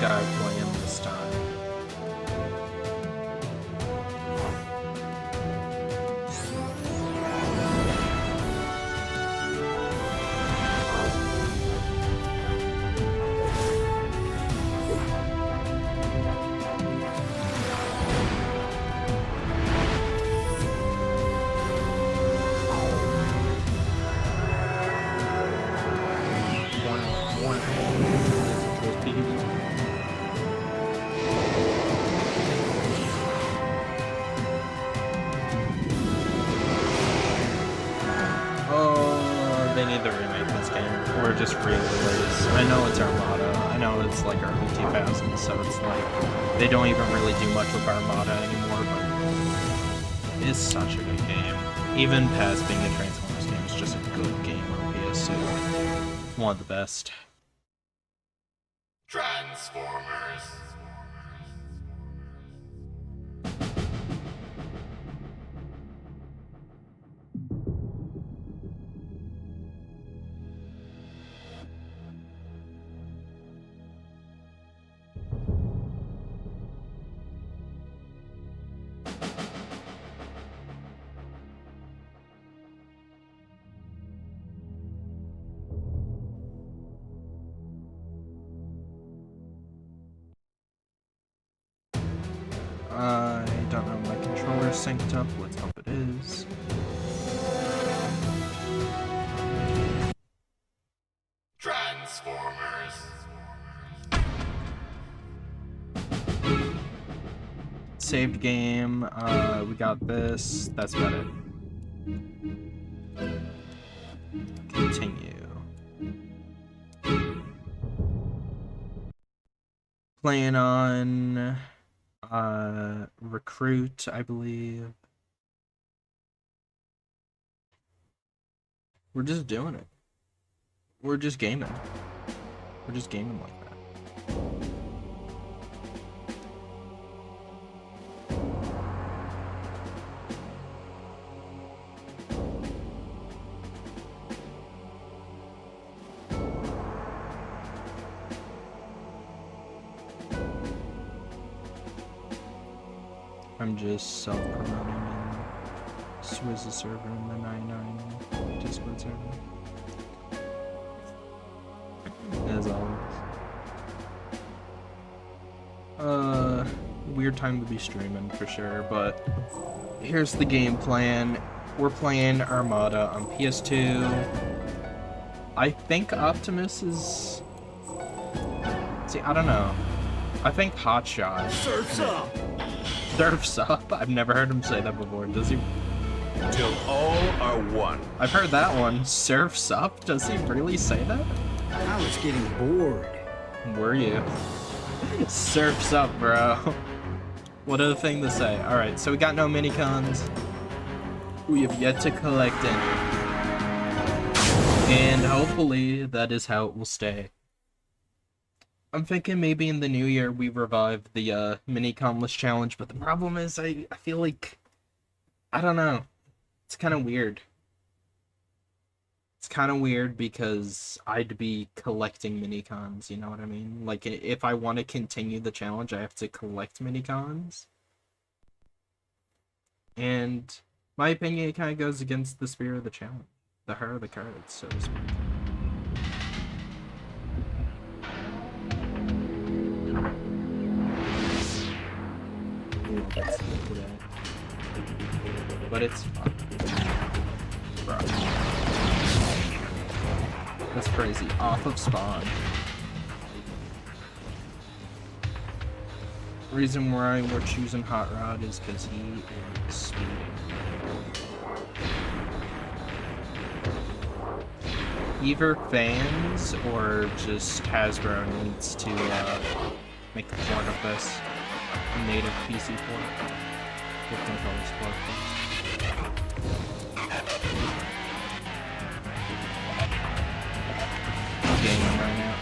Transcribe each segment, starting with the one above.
guy playing this time? They need to remake this game, or just re-release. I know it's Armada, I know it's like early 2000s, so it's like, they don't even really do much with Armada anymore, but it's such a good game. Even past being a Transformers game, it's just a good game on ps2. One of the best. Transformers. I don't know, my controller's synced up, let's hope it is. Transformers. Saved game, we got this, that's about it. Continue. Playing on Recruit, I believe. We're just doing it. We're just gaming. We're just gaming like that. I'm just self-promoting in Swizz server and the 99 Discord server. As always. Weird time to be streaming for sure, but here's the game plan. We're playing Armada on PS2. I think Optimus is... See, I don't know. I think Hotshot. Surf's up! Surf's up? I've never heard him say that before. Does he? Till all are one. I've heard that one. Surf's up? Does he really say that? I was getting bored. Were you? Surf's up, bro. What other thing to say? Alright, so we got no minicons. We have yet to collect any. And hopefully that is how it will stay. I'm thinking maybe in the new year we revive the mini-conless challenge, but the problem is I feel like, I don't know, it's kind of weird. It's kind of weird because I'd be collecting minicons, you know what I mean? Like, if I want to continue the challenge, I have to collect minicons. And my opinion, it kind of goes against the spirit of the challenge. The heart of the cards, so to speak. That's today. But it's fun. Bro. That's crazy. Off of spawn. Reason why we're choosing Hot Rod is because he is speeding. Either fans or just Hasbro needs to make a port of this. A native PC port. With controller support. Gaming right now.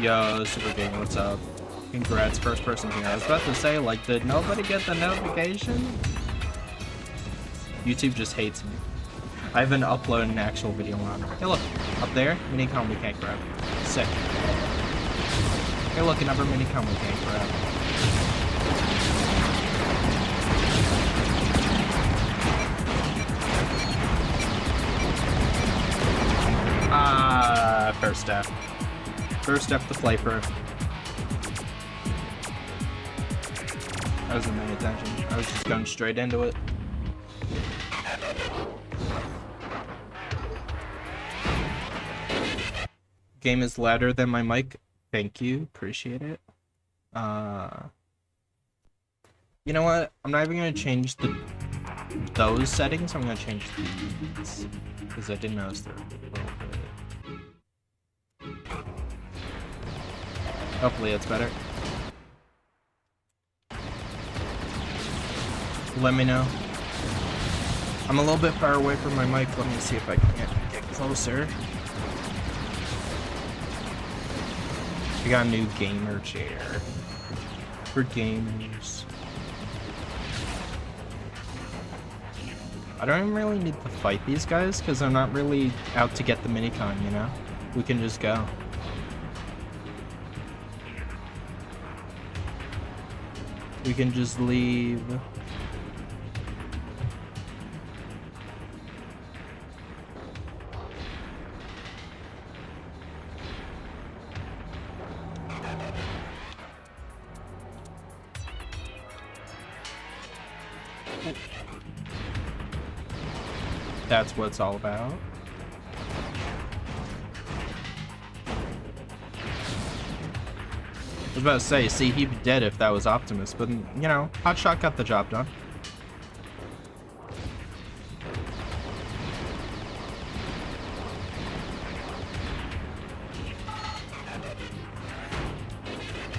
Yo, Super Game, what's up? Congrats, first person here. I was about to say, like, did nobody get the notification? YouTube just hates me. I haven't uploaded an actual video on it. Hey look, up there, minicon we can't grab. Sick. Hey look, another minicon we can't grab. First step. First step to flavor. I wasn't paying attention. I was just going straight into it. Game is louder than my mic. Thank you. Appreciate it. You know what? I'm not even gonna change those settings. I'm gonna change these because I didn't notice they're a little bit. Hopefully it's better. Let me know. I'm a little bit far away from my mic. Let me see if I can get closer. I got a new gamer chair for gamers. I don't even really need to fight these guys because I'm not really out to get the minicon, you know? We can just go. We can just leave. That's what it's all about. I was about to say, see, he'd be dead if that was Optimus, but, you know, Hotshot got the job done.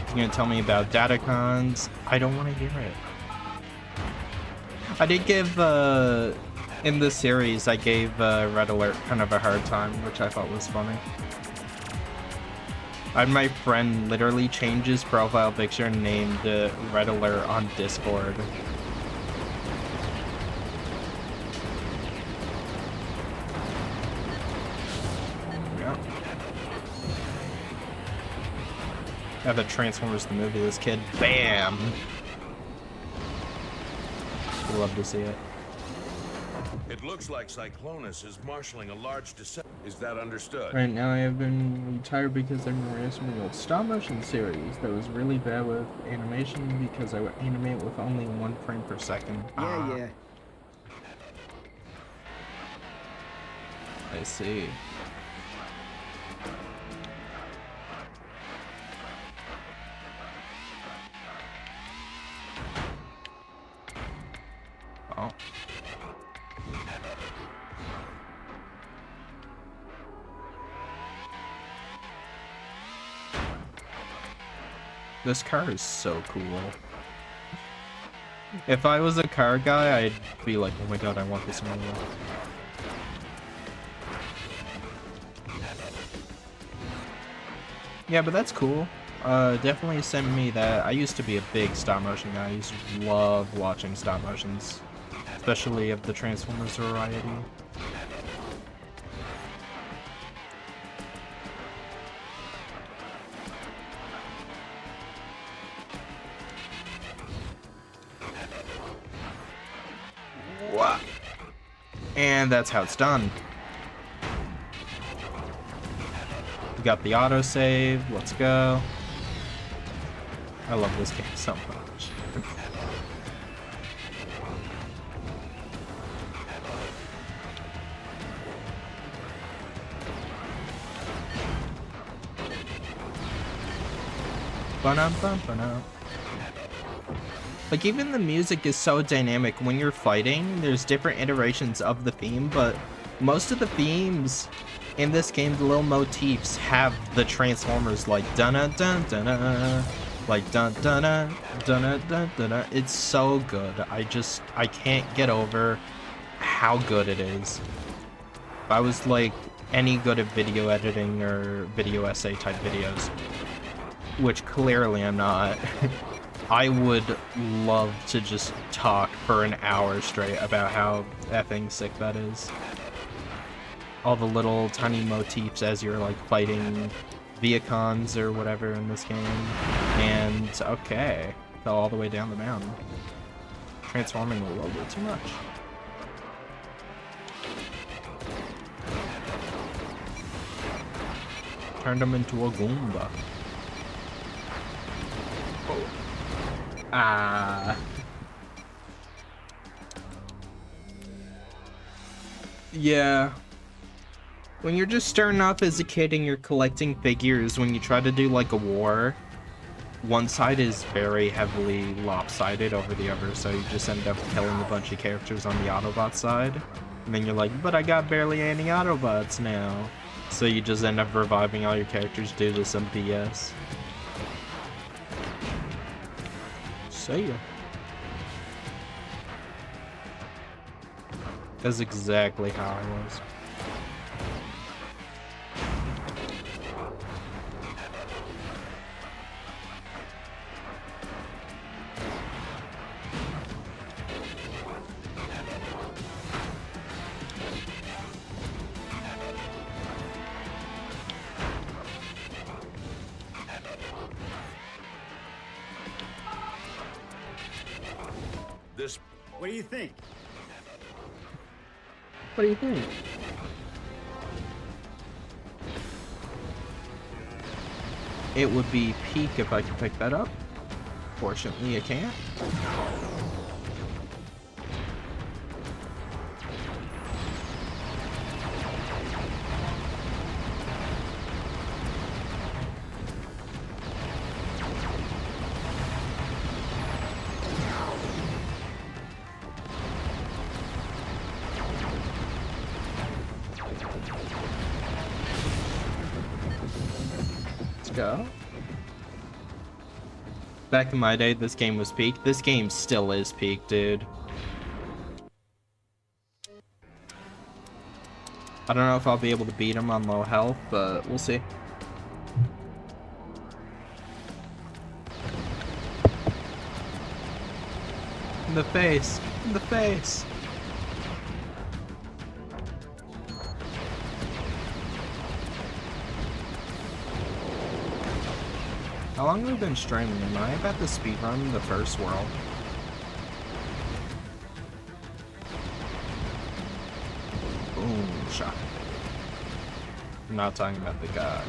You're gonna tell me about datacons? I don't want to hear it. I did give, in this series, I gave Red Alert kind of a hard time, which I thought was funny. I had my friend literally change his profile picture and named Red Alert on Discord. Yeah. Yeah, the Transformers the movie, this kid, bam! Love to see it. It looks like Cyclonus is marshaling a large descent. Is that understood? Right now I have been retired because I'm releasing an old stop motion series that was really bad with animation because I would animate with only 1 frame per second. Yeah. I see. Oh. This car is so cool. If I was a car guy, I'd be like, oh my god, I want this in my life. Yeah, but that's cool. Definitely send me that. I used to be a big stop motion guy. I used to love watching stop motions, especially of the Transformers variety. What? And that's how it's done. We got the autosave. Let's go. I love this game so much. Ba-dum-bum-ba-dum. Like, even the music is so dynamic. When you're fighting, there's different iterations of the theme, but most of the themes in this game, the little motifs, have the Transformers, like dun-dun-dun-dun-dun, like dun-dun-dun, dun-dun-dun-dun. It's so good. I can't get over how good it is. If I was, like, any good at video editing or video essay type videos, which clearly I'm not, I would love to just talk for an hour straight about how effing sick that is. All the little tiny motifs as you're like fighting minicons or whatever in this game. And okay, fell all the way down the mountain. Transforming a little bit too much. Turned him into a Goomba. Oh. Ah. Yeah. When you're just starting off as a kid and you're collecting figures, when you try to do like a war, one side is very heavily lopsided over the other, so you just end up killing a bunch of characters on the Autobot side. And then you're like, but I got barely any Autobots now. So you just end up reviving all your characters due to some BS. See ya. That's exactly how I was. What do you think? What do you think? It would be peak if I could pick that up. Fortunately, I can't. Go. Back in my day, this game was peak. This game still is peak, dude. I don't know if I'll be able to beat him on low health, but we'll see. In the face. In the face. How long have we been streaming? Am I about to speedrun the first world? Boom, shot. I'm not talking about the guy.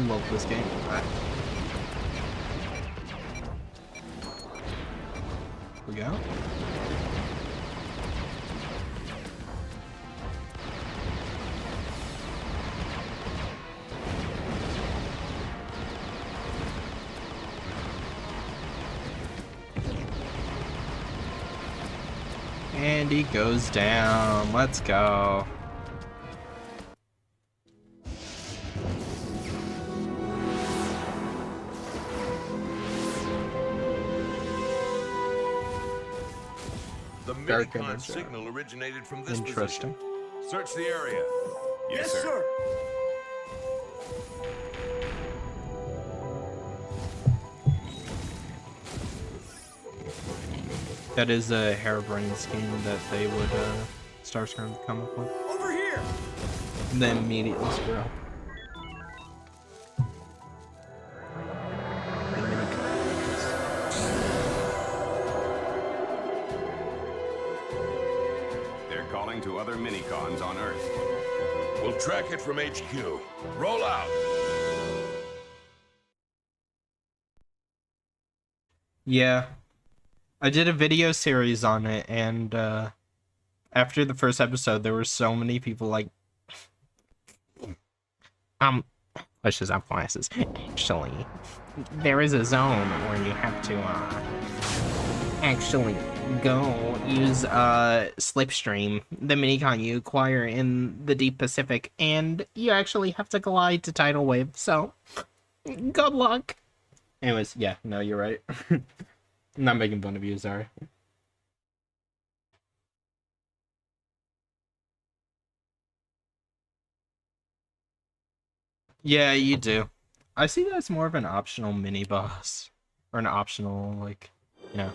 Love this game. Right. We go. And he goes down. Let's go. The minicon signal originated from this Interesting. position. Search the area. Yes, sir. That is a harebrained scheme that they would, Starscream come up with. Over here. And then immediately screw up. The minicons. They're calling to other minicons on Earth. We'll track it from HQ. Roll out. Yeah. I did a video series on it, and after the first episode, there were so many people like, Let's just have glasses. Actually, there is a zone where you have to, actually go use, Slipstream, the minicon you acquire in the Deep Pacific, and you actually have to glide to Tidal Wave, so good luck! Anyways, yeah, no, you're right. I'm not making fun of you, sorry. Yeah, you do. I see that as more of an optional mini-boss. Or an optional, like, you know.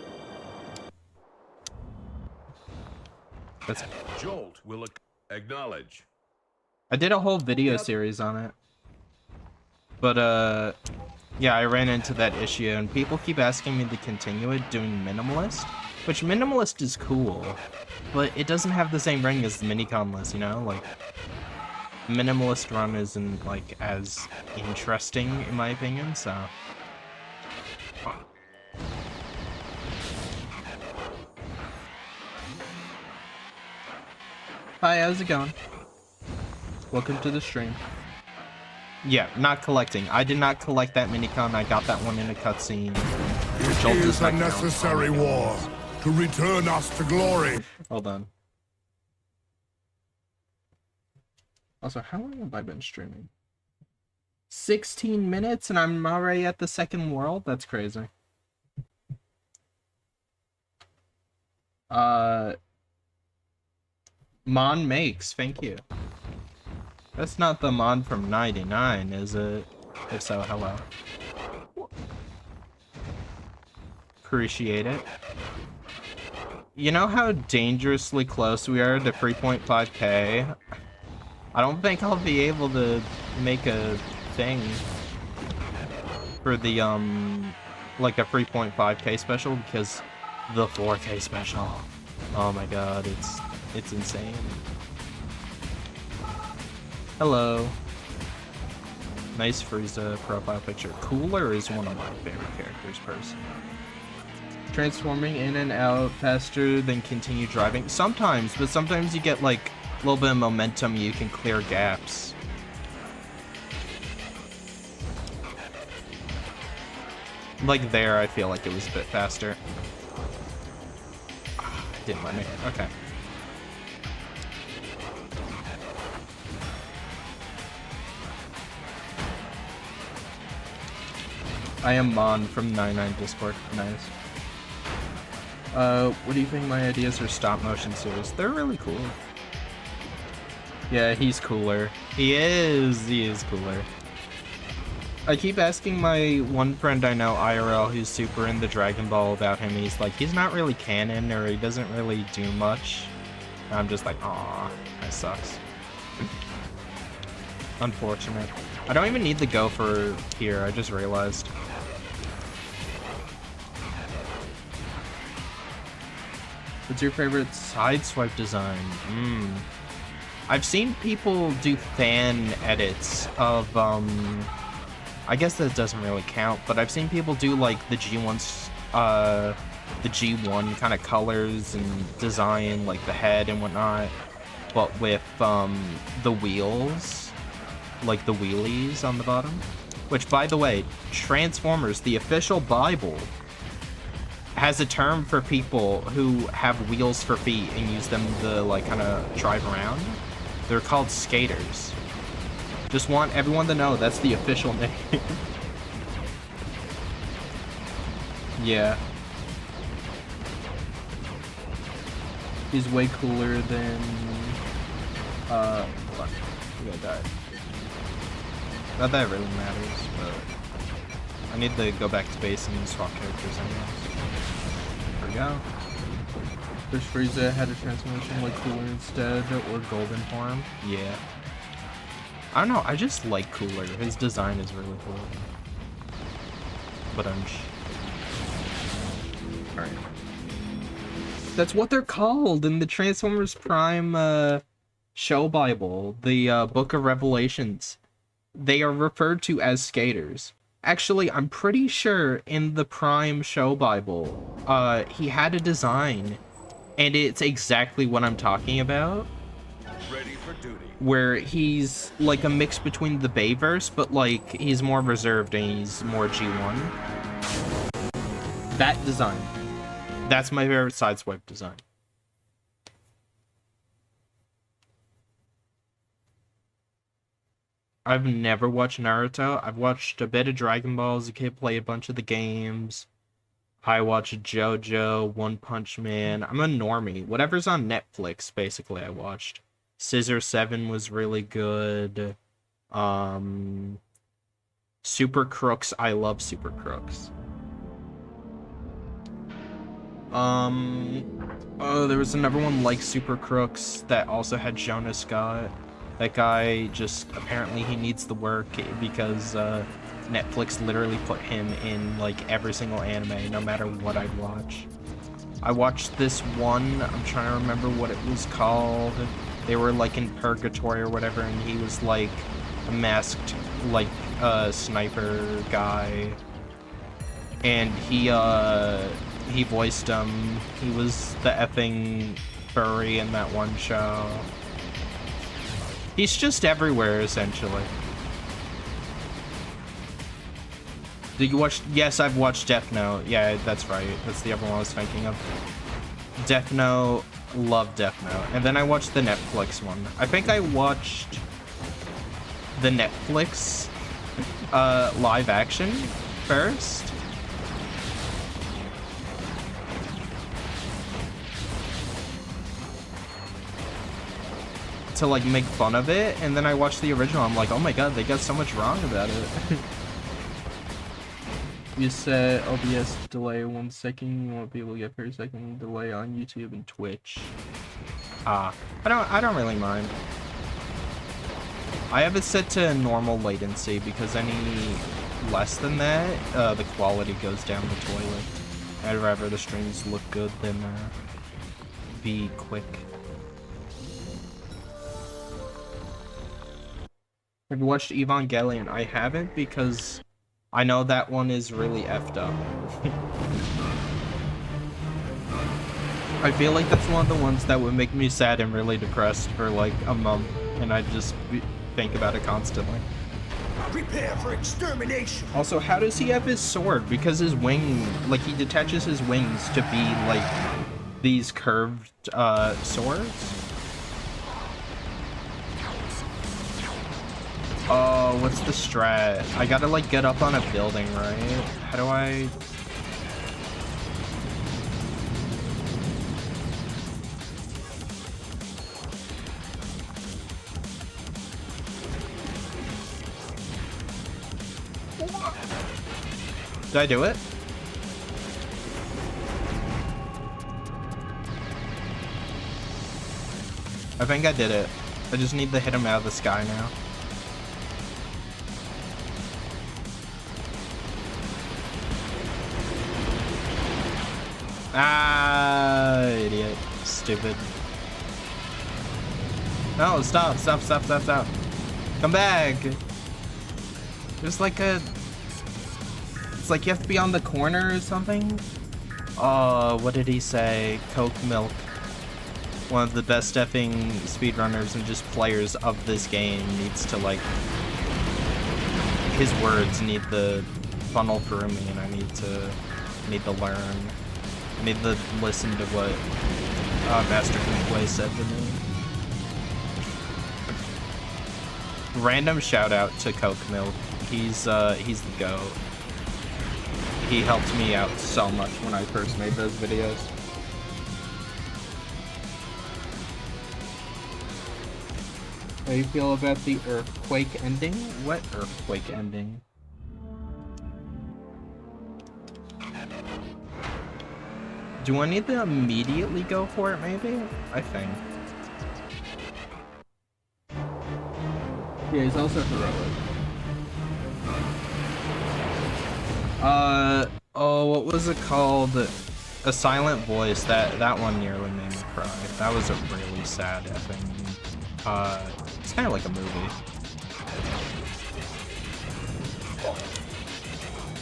That's... Jolt will acknowledge. I did a whole video series on it. But, yeah, I ran into that issue, and people keep asking me to continue it doing Minimalist. Which, Minimalist is cool, but it doesn't have the same ring as the Minicon list, you know? Like, Minimalist run isn't, like, as interesting, in my opinion, so... Hi, how's it going? Welcome to the stream. Yeah, not collecting. I did not collect that minicon. I got that one in a cutscene. It is a necessary war to return us to glory. Hold on. Also, how long have I been streaming? 16 minutes and I'm already at the second world? That's crazy. Mon makes, thank you. That's not the Mon from 99, is it? If so, hello. Appreciate it. You know how dangerously close we are to 3.5k? I don't think I'll be able to make a thing for the, like a 3.5k special because the 4k special. Oh my god, it's insane. Hello. Nice Frieza profile picture. Cooler is one of my favorite characters, personally. Transforming in and out faster than continue driving. Sometimes, but sometimes you get like a little bit of momentum, you can clear gaps. Like there, I feel like it was a bit faster. Didn't let me. Okay. I am Mon from 99 Discord. Nice. What do you think my ideas for stop motion series? They're really cool. Yeah, he's cooler. He is cooler. I keep asking my one friend I know, IRL, who's super into Dragon Ball about him. He's like, he's not really canon, or he doesn't really do much. And I'm just like, aw, that sucks. Unfortunate. I don't even need the go for here, I just realized. What's your favorite sideswipe design? I've seen people do fan edits of, I guess that doesn't really count, but I've seen people do like the G1's, the G1 kind of colors and design, like the head and whatnot, but with, the wheels, like the wheelies on the bottom. Which, by the way, Transformers, the official Bible, has a term for people who have wheels for feet and use them to, like, kind of drive around. They're called skaters. Just want everyone to know that's the official name. Yeah. He's way cooler than... hold on. We gotta die. Not that it really matters, but... I need to go back to base and swap characters anyways. There we go. Wish Frieza had a transformation like Cooler instead, or Golden form. Yeah. I don't know, I just like Cooler. His design is really cool. But alright. That's what they're called in the Transformers Prime show Bible, the Book of Revelations. They are referred to as skaters. Actually, I'm pretty sure in the Prime show Bible, he had a design, and it's exactly what I'm talking about. Ready for for duty. where he's like a mix between the Bayverse, but like he's more reserved and he's more G1. That design. That's my favorite Sideswipe design. I've never watched Naruto. I've watched a bit of Dragon Ball as a kid, play a bunch of the games. I watched JoJo, One Punch Man. I'm a normie. Whatever's on Netflix, basically, I watched. Scissor 7 was really good. Super Crooks. I love Super Crooks. Oh, there was another one like Super Crooks that also had Jonah Scott. That guy just, apparently he needs the work because Netflix literally put him in like every single anime, no matter what I'd watch. I watched this one, I'm trying to remember what it was called. They were like in purgatory or whatever, and he was like a masked like sniper guy. And he voiced him. He was the effing furry in that one show. He's just everywhere, essentially. Did you watch? Yes, I've watched Death Note. Yeah, that's right. That's the other one I was thinking of. Death Note. Love Death Note. And then I watched the Netflix one. I think I watched the Netflix live action first. To like make fun of it, and then I watched the original. I'm like, oh my god, they got so much wrong about it. You said OBS delay 1 second, you won't be able to get 30-second delay on YouTube and Twitch. I don't really mind. I have it set to normal latency because any less than that, the quality goes down the toilet. I'd rather the streams look good than be quick. Have you watched Evangelion? I haven't because I know that one is really effed up. I feel like that's one of the ones that would make me sad and really depressed for like a month, and I just think about it constantly. Prepare for extermination. Also, how does he have his sword? Because his wing, like he detaches his wings to be like these curved swords. Oh, what's the strat? I gotta like get up on a building, right? How do I... Did I do it? I think I did it. I just need to hit him out of the sky now. Ah, idiot. Stupid. No, stop. Come back. There's like a... It's like you have to be on the corner or something? Oh, what did he say? Coke Milk. One of the best effing speedrunners and just players of this game needs to like... His words need to funnel through me, and I need to learn. I need to listen to what Master Complay said to me. Random shout out to Coke Milk. He's the GOAT. He helped me out so much when I first made those videos. How do you feel about the earthquake ending? What earthquake ending? Do I need to immediately go for it, maybe? I think. Yeah, he's also heroic. Oh, what was it called? A Silent Voice. That one nearly made me cry. That was a really sad effing... It's kind of like a movie.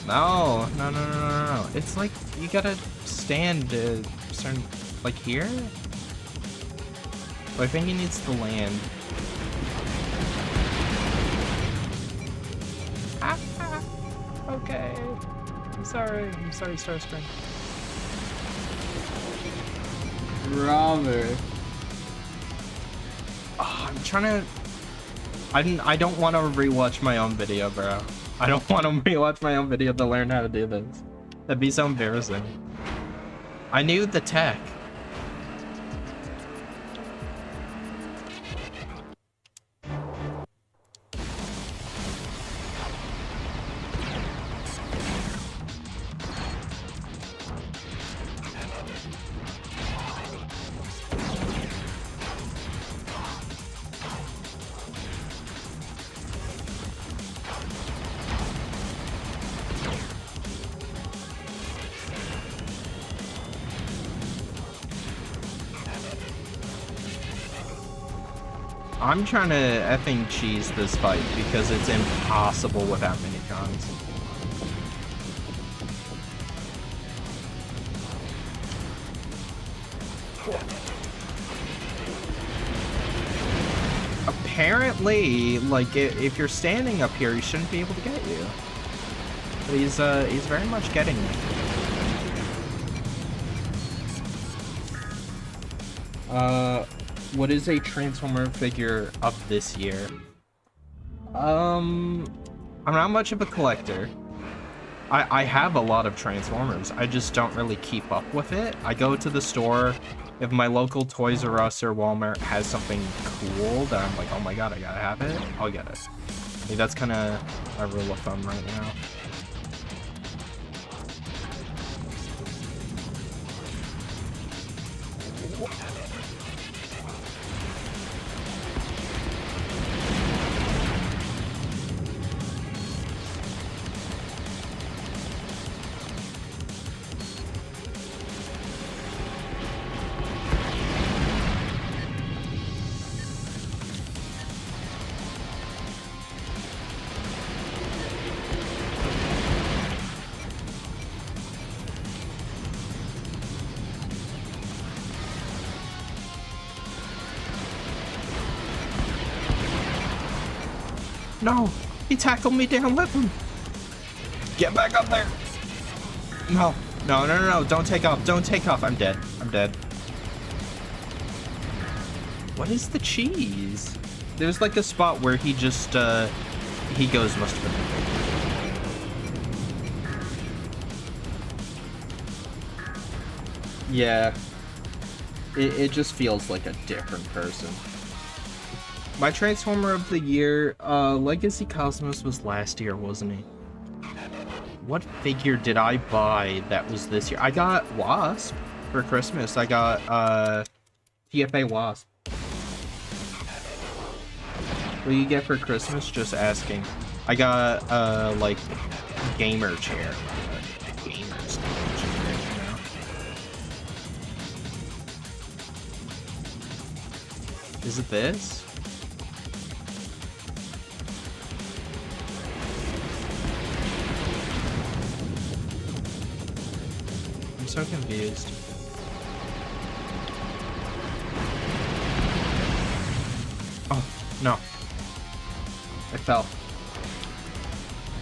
No. It's like, you gotta stand certain, like here? So I think he needs to land. okay. I'm sorry, Starscream. Robert. Oh, I'm trying to... I don't want to rewatch my own video, bro. I don't want to rewatch my own video to learn how to do this. That'd be so embarrassing. I knew the tech. I'm trying to effing cheese this fight because it's impossible without minicons. Apparently, like, if you're standing up here, he shouldn't be able to get you. But he's very much getting me. What is a Transformer figure of this year? I'm not much of a collector. I have a lot of Transformers. I just don't really keep up with it. I go to the store. If my local Toys R Us or Walmart has something cool that I'm like, oh my god, I gotta have it, I'll get it. I mean, that's kind of a rule of thumb right now. No! He tackled me down with him! Get back up there! No. No. Don't take off. Don't take off. I'm dead. I'm dead. What is the cheese? There's like a spot where he just, he goes must have been. Yeah. It just feels like a different person. My Transformer of the Year, Legacy Cosmos was last year, wasn't he? What figure did I buy that was this year? I got Wasp for Christmas. I got, TFA Wasp. What do you get for Christmas? Just asking. I got, like, gamer chair. Gamer's chair, you know? Is it this? I'm so confused. Oh, no. I fell.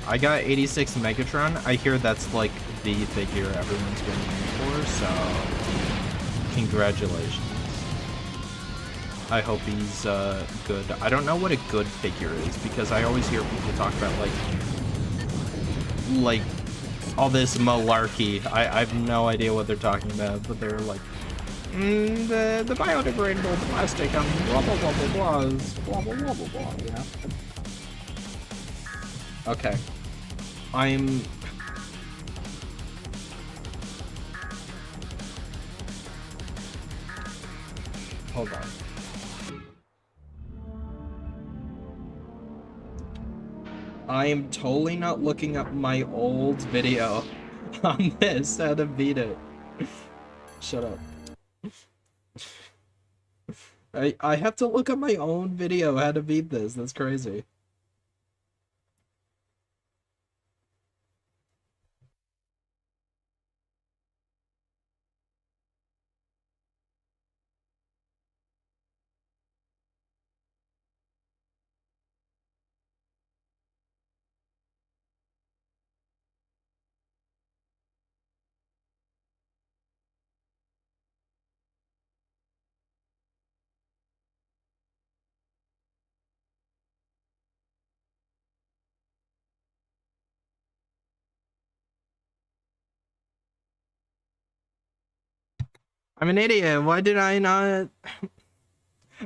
I got 86 Megatron. I hear that's like the figure everyone's been waiting for, so congratulations. I hope he's good. I don't know what a good figure is because I always hear people talk about like all this malarkey. I have no idea what they're talking about, but they're like, the biodegradable plastic and blah blah blah blah blah is blah blah blah blah blah, you know? Okay. Hold on. I am totally not looking up my old video on this, how to beat it. Shut up. I have to look up my own video how to beat this. That's crazy. I'm an idiot. Why did I not?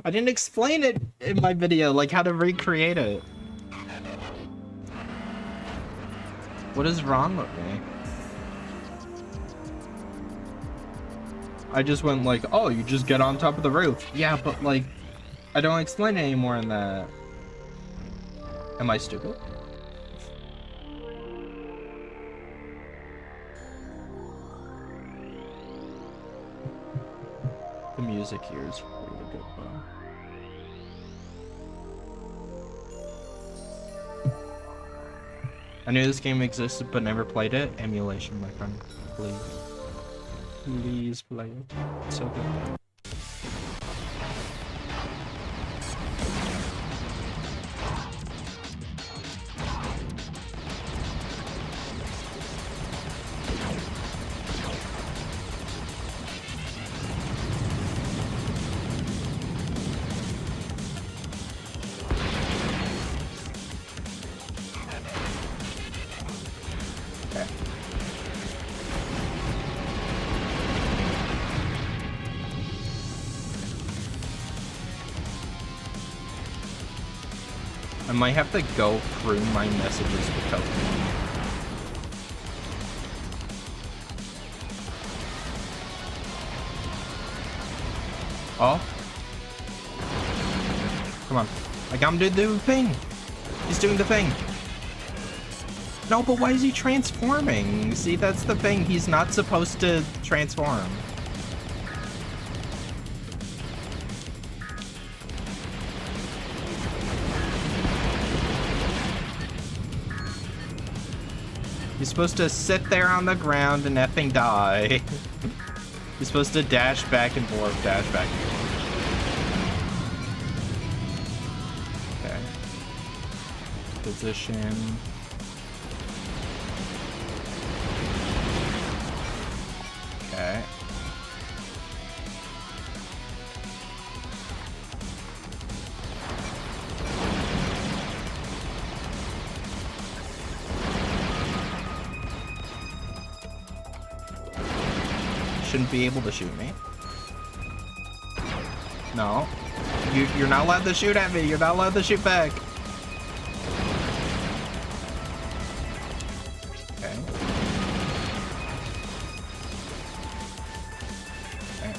I didn't explain it in my video, like how to recreate it. What is wrong with me? I just went like, oh, you just get on top of the roof. Yeah, but like, I don't explain it anymore in that. Am I stupid? The music here is really good, though. I knew this game existed, but never played it. Emulation, my friend. Please. Please play it. It's so good. I might have to go through my messages without them. Oh? Come on. I got him to do the thing. He's doing the thing. No, but why is he transforming? See, that's the thing. He's not supposed to transform. You're supposed to sit there on the ground and effing die. You're supposed to dash back and forth, dash back and forth. Okay. Position. Okay. Shouldn't be able to shoot me. No. You're not allowed to shoot at me. You're not allowed to shoot back. Okay. Okay.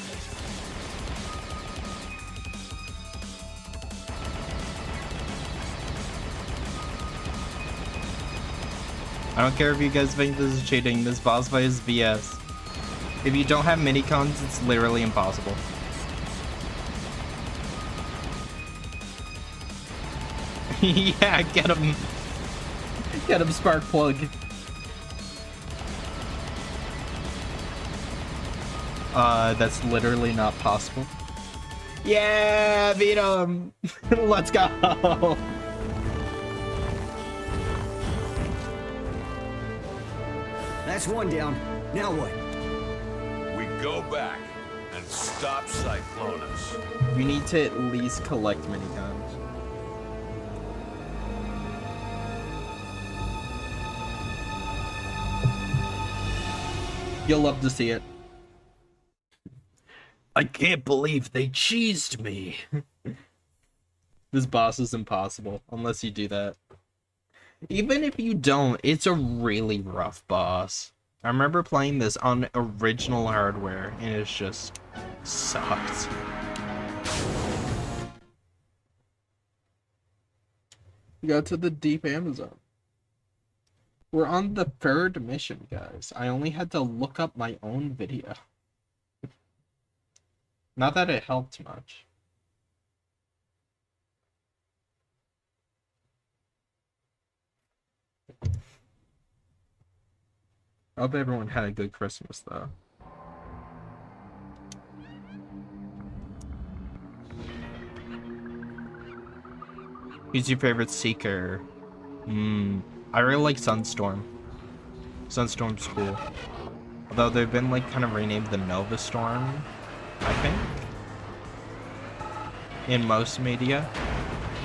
I don't care if you guys think this is cheating. This boss fight is BS. If you don't have minicons, it's literally impossible. Yeah, get him. Get him, Sparkplug. That's literally not possible. Yeah, beat him. Let's go. That's one down. Now what? We go back and stop Cyclonus. You need to at least collect minicons. You'll love to see it. I can't believe they cheesed me. This boss is impossible unless you do that. Even if you don't, it's a really rough boss. I remember playing this on original hardware, and it's just sucked. We got to the deep Amazon. We're on the third mission, guys. I only had to look up my own video. Not that it helped much. I hope everyone had a good Christmas, though. Who's your favorite Seeker? I really like Sunstorm. Sunstorm's cool. Although they've been like kind of renamed the Nova Storm, I think. In most media.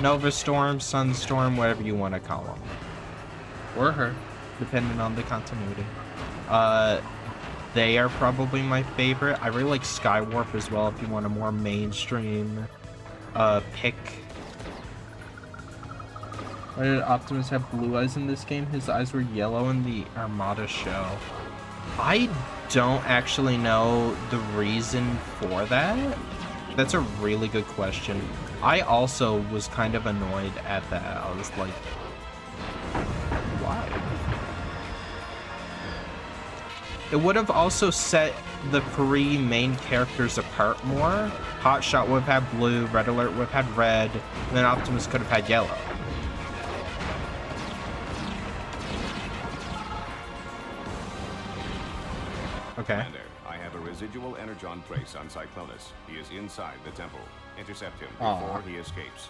Nova Storm, Sunstorm, whatever you want to call them. Or her, depending on the continuity. The they are probably my favorite. I really like Skywarp as well if you want a more mainstream pick. Why did Optimus have blue eyes in this game? His eyes were yellow in the Armada show. I don't actually know the reason for that. That's a really good question. I also was kind of annoyed at that. I was like, why? It would have also set the three main characters apart more. Hotshot would have had blue, Red Alert would have had red, and then Optimus could have had yellow. Okay. Commander, I have a residual energon trace on Cyclonus. He is inside the temple. Intercept him before he escapes.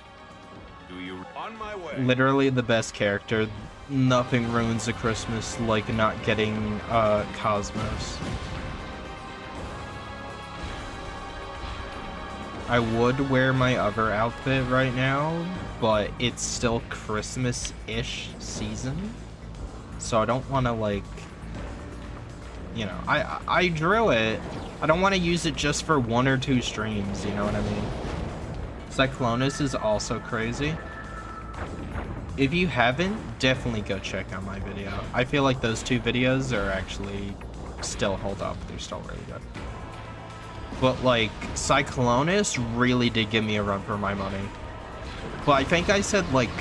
Do you... On my way. Literally the best character. Nothing ruins a Christmas like not getting Cosmos. I would wear my other outfit right now, but it's still Christmas-ish season. So I don't want to, like, you know, I drew it. I don't want to use it just for 1 or 2 streams, you know what I mean? Cyclonus is also crazy. If you haven't, definitely go check out my video. I feel like those 2 videos are actually still hold up. They're still really good. But, like, Cyclonus really did give me a run for my money. But I think I said, like,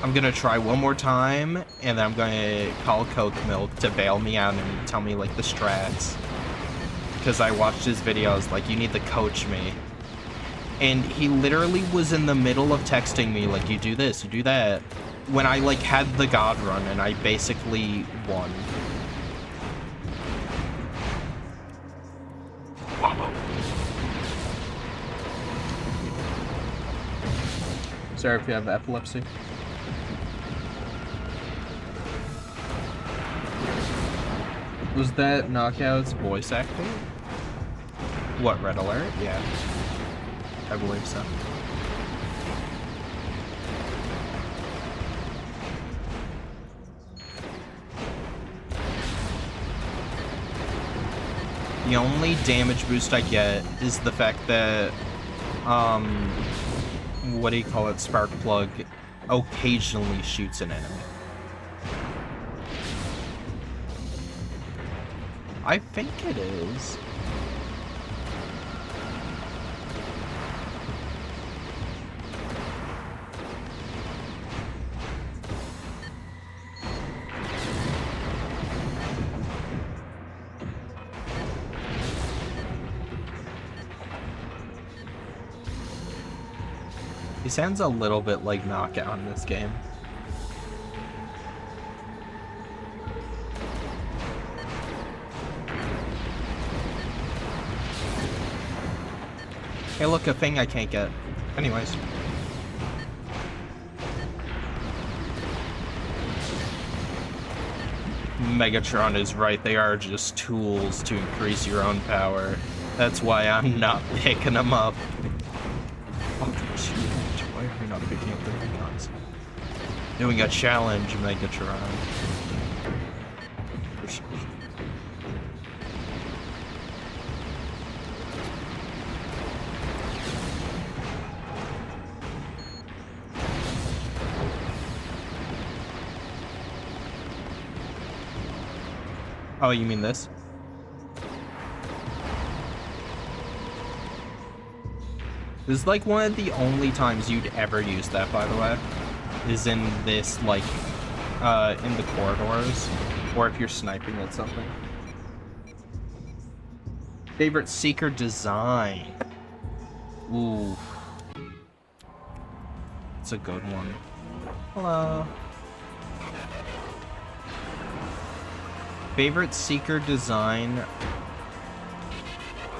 I'm gonna try one more time, and then I'm gonna call Coke Milk to bail me out and tell me, like, the strats. Because I watched his videos, like, you need to coach me. And he literally was in the middle of texting me, like, you do this, you do that. When I, like, had the God run, and I basically won. Sorry if you have epilepsy. Was that Knockout's voice acting? What, Red Alert? Yeah. I believe so. The only damage boost I get is the fact that, what do you call it, Sparkplug occasionally shoots an enemy. I think it is. He sounds a little bit like Knockout in this game. Hey, look, a thing I can't get. Anyways. Megatron is right. They are just tools to increase your own power. That's why I'm not picking them up. Why are we not picking up the minicons? Doing a challenge, Megatron. Oh, you mean this? This is like one of the only times you'd ever use that, by the way, is in this, like, in the corridors, or if you're sniping at something. Favorite Seeker design? Ooh. It's a good one. Hello. Favorite Seeker design?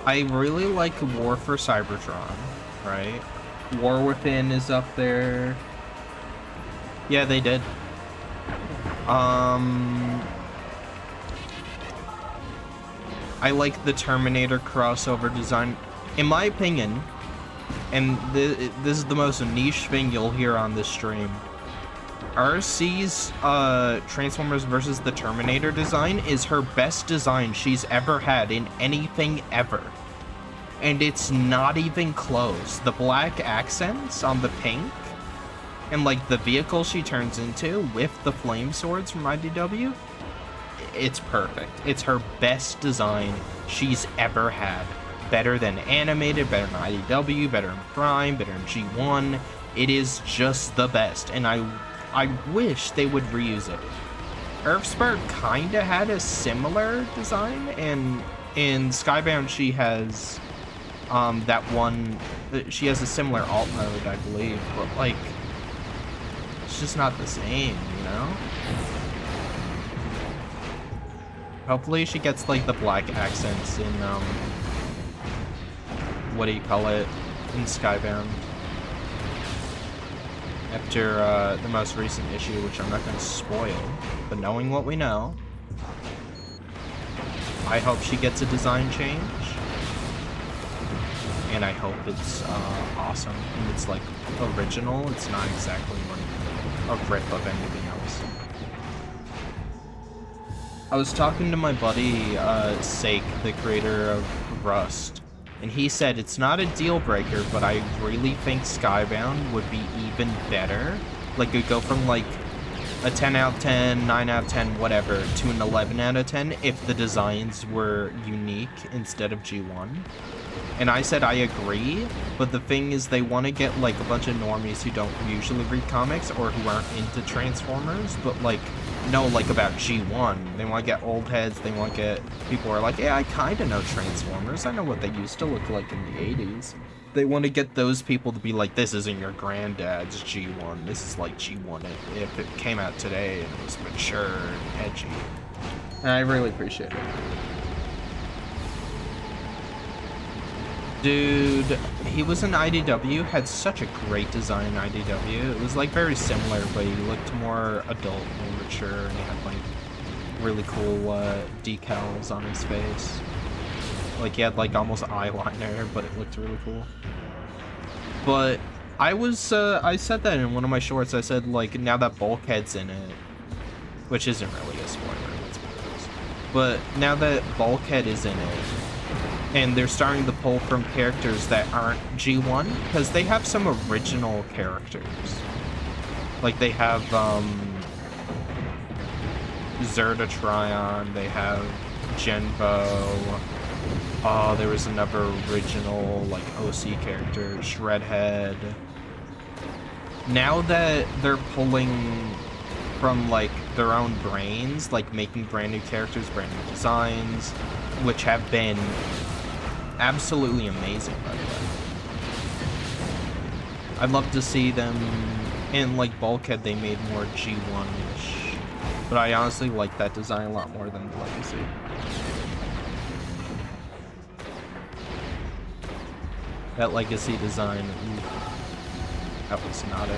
I really like War for Cybertron, right? War Within is up there. Yeah, they did. I like the Terminator crossover design. In my opinion, and this is the most niche thing you'll hear on this stream, RC's Transformers vs. the Terminator design is her best design she's ever had in anything ever. And it's not even close. The black accents on the pink and like the vehicle she turns into with the flame swords from IDW, it's perfect. It's her best design she's ever had. Better than animated, better than IDW, better than Prime, better than G1. It is just the best, and I wish they would reuse it. Earthspark kinda had a similar design, and in Skybound she has that one, she has a similar alt mode, I believe, but like, it's just not the same, you know? Hopefully she gets like the black accents in what do you call it, in Skybound. After the most recent issue, which I'm not going to spoil, but knowing what we know, I hope she gets a design change, and I hope it's awesome, and it's like original, it's not exactly like a rip of anything else. I was talking to my buddy, Sake, the creator of Rust, and he said it's not a deal breaker, but I really think Skybound would be even better. Like, it would go from like a 10 out of 10, 9 out of 10, whatever, to an 11 out of 10 if the designs were unique instead of G1. And I said I agree, but the thing is they want to get like a bunch of normies who don't usually read comics or who aren't into Transformers, but like know like about G1. They want to get old heads, they want to get people who are like, yeah, I kind of know Transformers, I know what they used to look like in the 80s. They want to get those people to be like, this isn't your granddad's G1, this is like G1 if it came out today and it was mature and edgy. And I really appreciate it. Dude, he was in IDW, had such a great design in IDW. It was like very similar, but he looked more adult, more mature, and he had like really cool decals on his face. Like he had like almost eyeliner, but it looked really cool. But I said that in one of my shorts. I said like, now that Bulkhead's in it, which isn't really a spoiler, let's be honest. But now that Bulkhead is in it, and they're starting to pull from characters that aren't G1, because they have some original characters. Like they have Zerdatryon, they have Genbo. Oh, there was another original like OC character, Shredhead. Now that they're pulling from like their own brains, like making brand new characters, brand new designs, which have been absolutely amazing, by the way. I'd love to see them in like Bulkhead. They made more G1-ish, but I honestly like that design a lot more than the Legacy. That Legacy design, that was not it.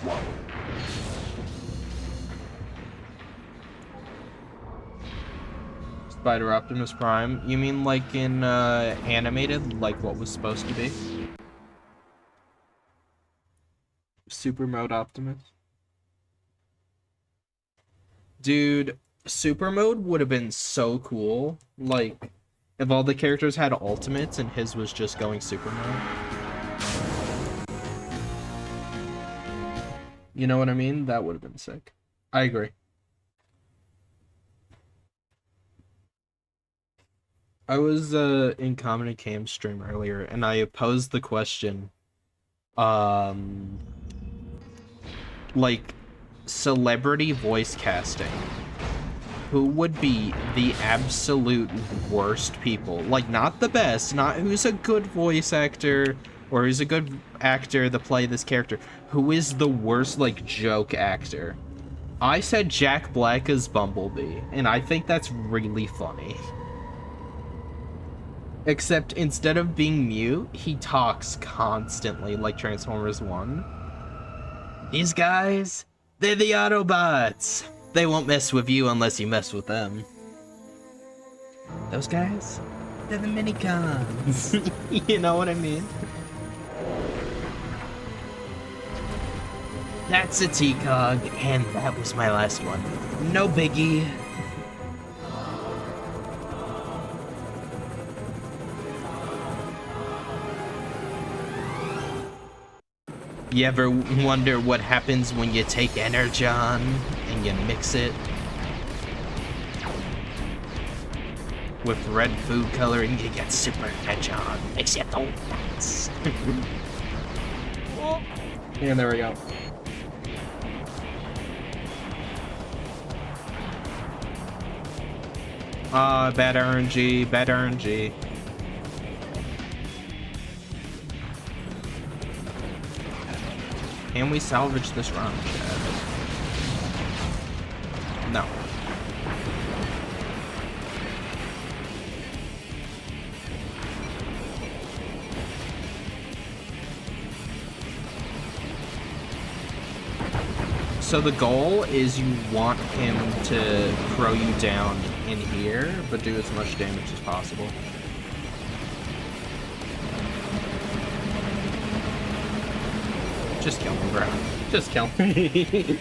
Whoa. Spider Optimus Prime? You mean like in animated, like what was supposed to be? Super Mode Optimus? Dude, Super Mode would have been so cool. Like, if all the characters had ultimates and his was just going Super Mode. You know what I mean? That would have been sick. I agree. I was in Comedy Cam stream earlier, and I posed the question, like, celebrity voice casting. Who would be the absolute worst people? Like, not the best, not who's a good voice actor, or who's a good actor to play this character. Who is the worst, like, joke actor? I said Jack Black as Bumblebee, and I think that's really funny. Except instead of being mute, he talks constantly like Transformers 1. These guys, they're the Autobots. They won't mess with you unless you mess with them. Those guys, They're the minicons. You know what I mean? That's a T-Cog, and that was my last one. No biggie. You ever wonder what happens when you take Energon and you mix it with red food coloring? You get Super Energon. Makes you go nuts. And there we go. Bad RNG, bad RNG. Can we salvage this round, Chad? No. So the goal is you want him to throw you down in here, but do as much damage as possible. Just kill me, bro. Just kill me.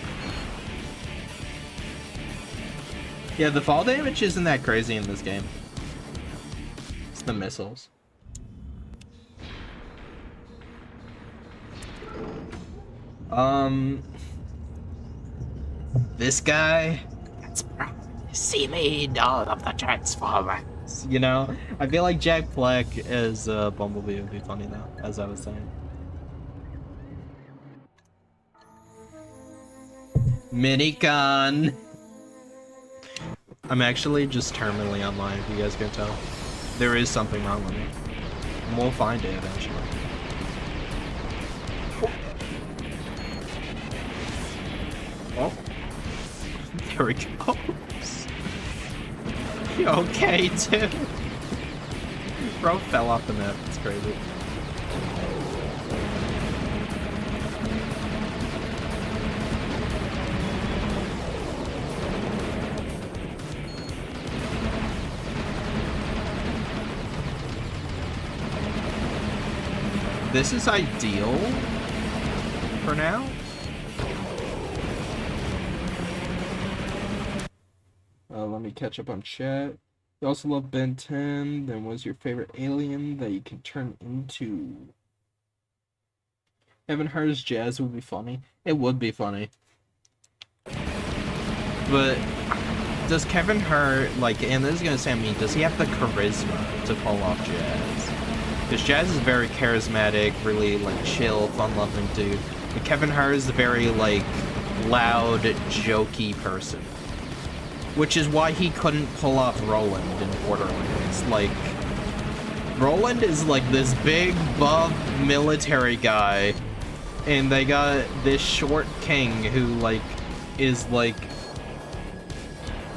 Yeah, the fall damage isn't that crazy in this game. It's the missiles. This guy, that's see me, dog of the Transformers. You know, I feel like Jack Black as Bumblebee would be funny though, as I was saying. Minicon. I'm actually just terminally online, if you guys can tell. There is something wrong with me. And we'll find it eventually. Oh. There it goes. You okay, dude? Bro fell off the map. It's crazy. This is ideal for now. Let me catch up on chat. You also love Ben 10. Then what's your favorite alien that you can turn into? Kevin Hart's jazz would be funny. It would be funny. But does Kevin Hart, like, and this is gonna sound mean, does he have the charisma to pull off Jazz? Because Jazz is very charismatic, really, like, chill, fun-loving dude. But Kevin Hart is a very, like, loud, jokey person. Which is why he couldn't pull off Roland in Borderlands. Like, Roland is, like, this big, buff, military guy, and they got this short king who, like, is, like,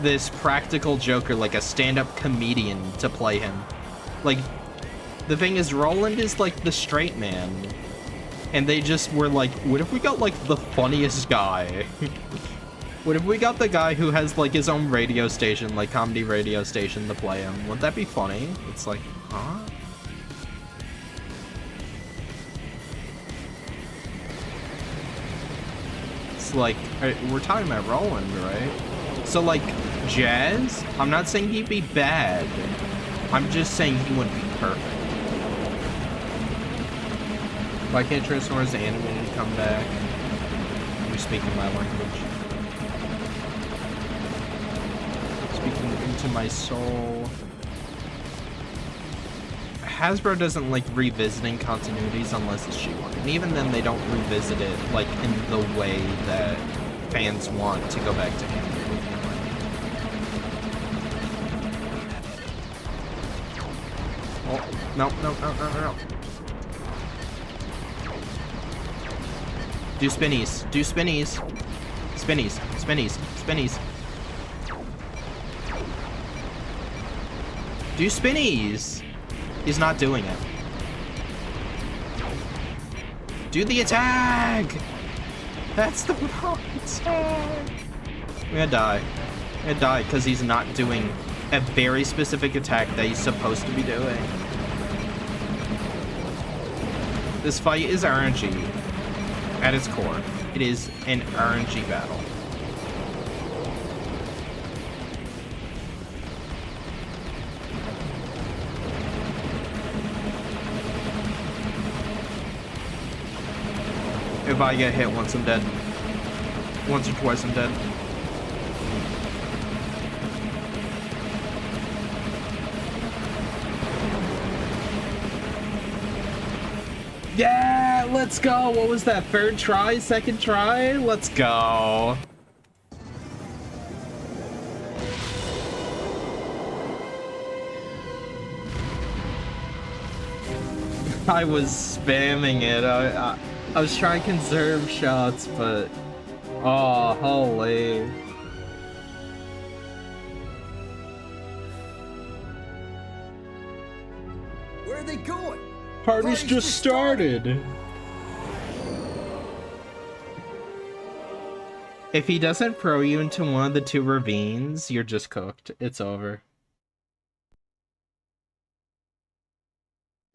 this practical joker, like a stand-up comedian to play him. Like, the thing is, Roland is like the straight man, and they just were like, what if we got like the funniest guy? What if we got the guy who has like his own radio station, like comedy radio station, to play him? Wouldn't that be funny? It's like, huh? It's like, we're talking about Roland, right? So, like, Jazz, I'm not saying he'd be bad. I'm just saying he wouldn't be perfect. Why can't Transformers animated come back? You're speaking my language. Speaking into my soul. Hasbro doesn't like revisiting continuities unless it's G1. And even then, they don't revisit it, like, in the way that fans want to go back to animated. Oh, no. Do spinnies. Do spinnies. Spinnies. Do spinnies. He's not doing it. Do the attack. That's the wrong attack. I'm gonna die. I'm gonna die because he's not doing a very specific attack that he's supposed to be doing. This fight is RNG at its core. It is an RNG battle. If I get hit once, I'm dead. Once or twice, I'm dead. Yeah, let's go. What was that? Third try? Second try? Let's go. I was spamming it. I was trying to conserve shots, but oh, holy. Where are they going? Party's just started. If he doesn't throw you into one of the two ravines, you're just cooked. It's over.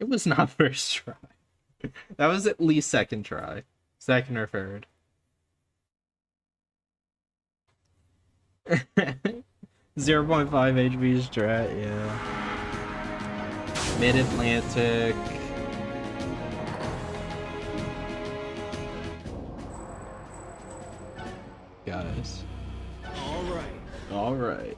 It was not first try. That was at least second try. Second or third. 0.5 HP strat, yeah. Mid-Atlantic. Guys. Alright.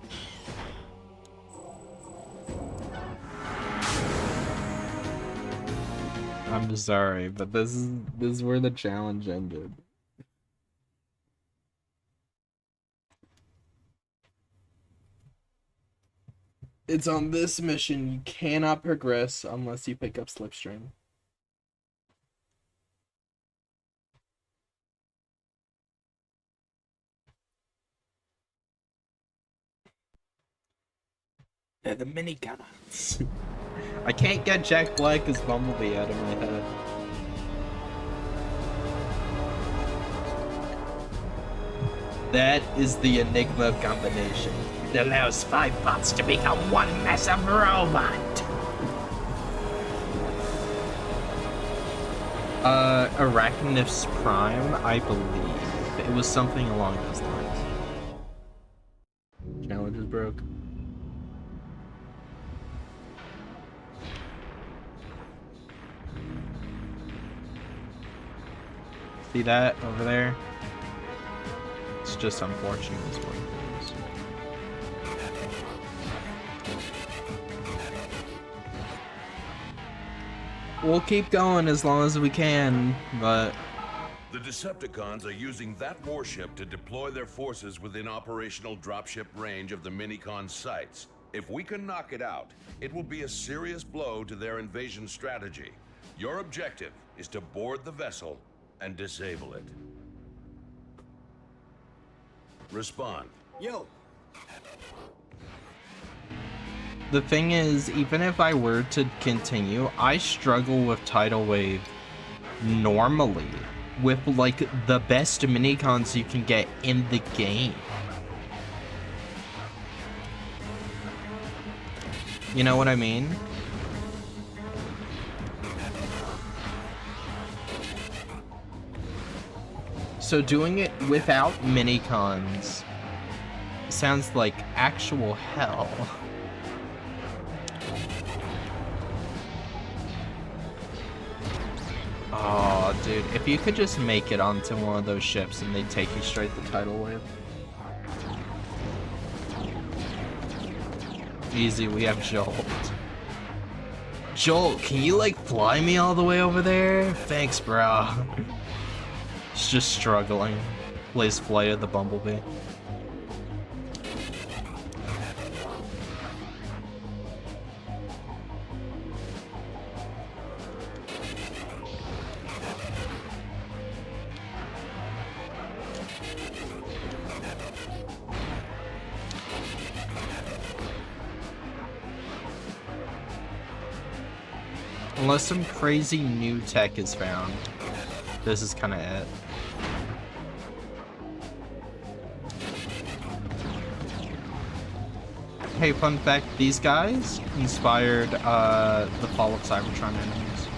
I'm sorry, but this is where the challenge ended. It's on this mission. You cannot progress unless you pick up Slipstream. They're the minicons. I can't get Jack Black as Bumblebee out of my head. That is the Enigma combination. It allows 5 bots to become one massive robot. Arachnif's Prime, I believe. It was something along those lines. Challenge is broke. See that over there? It's just unfortunate is what it is. We'll keep going as long as we can, but... The Decepticons are using that warship to deploy their forces within operational dropship range of the minicon sites. If we can knock it out, it will be a serious blow to their invasion strategy. Your objective is to board the vessel and disable it. Respond. Yo. The thing is, even if I were to continue, I struggle with Tidal Wave normally. With, like, the best minicons you can get in the game. You know what I mean? So doing it without minicons sounds like actual hell. Oh, dude, if you could just make it onto one of those ships and they take you straight to Tidal Wave. Easy, we have Jolt. Jolt, can you, like, fly me all the way over there? Thanks, bro. It's just struggling. Plays Flight of the Bumblebee. Unless some crazy new tech is found, this is kind of it. Hey, fun fact, these guys inspired the Fall of Cybertron enemies.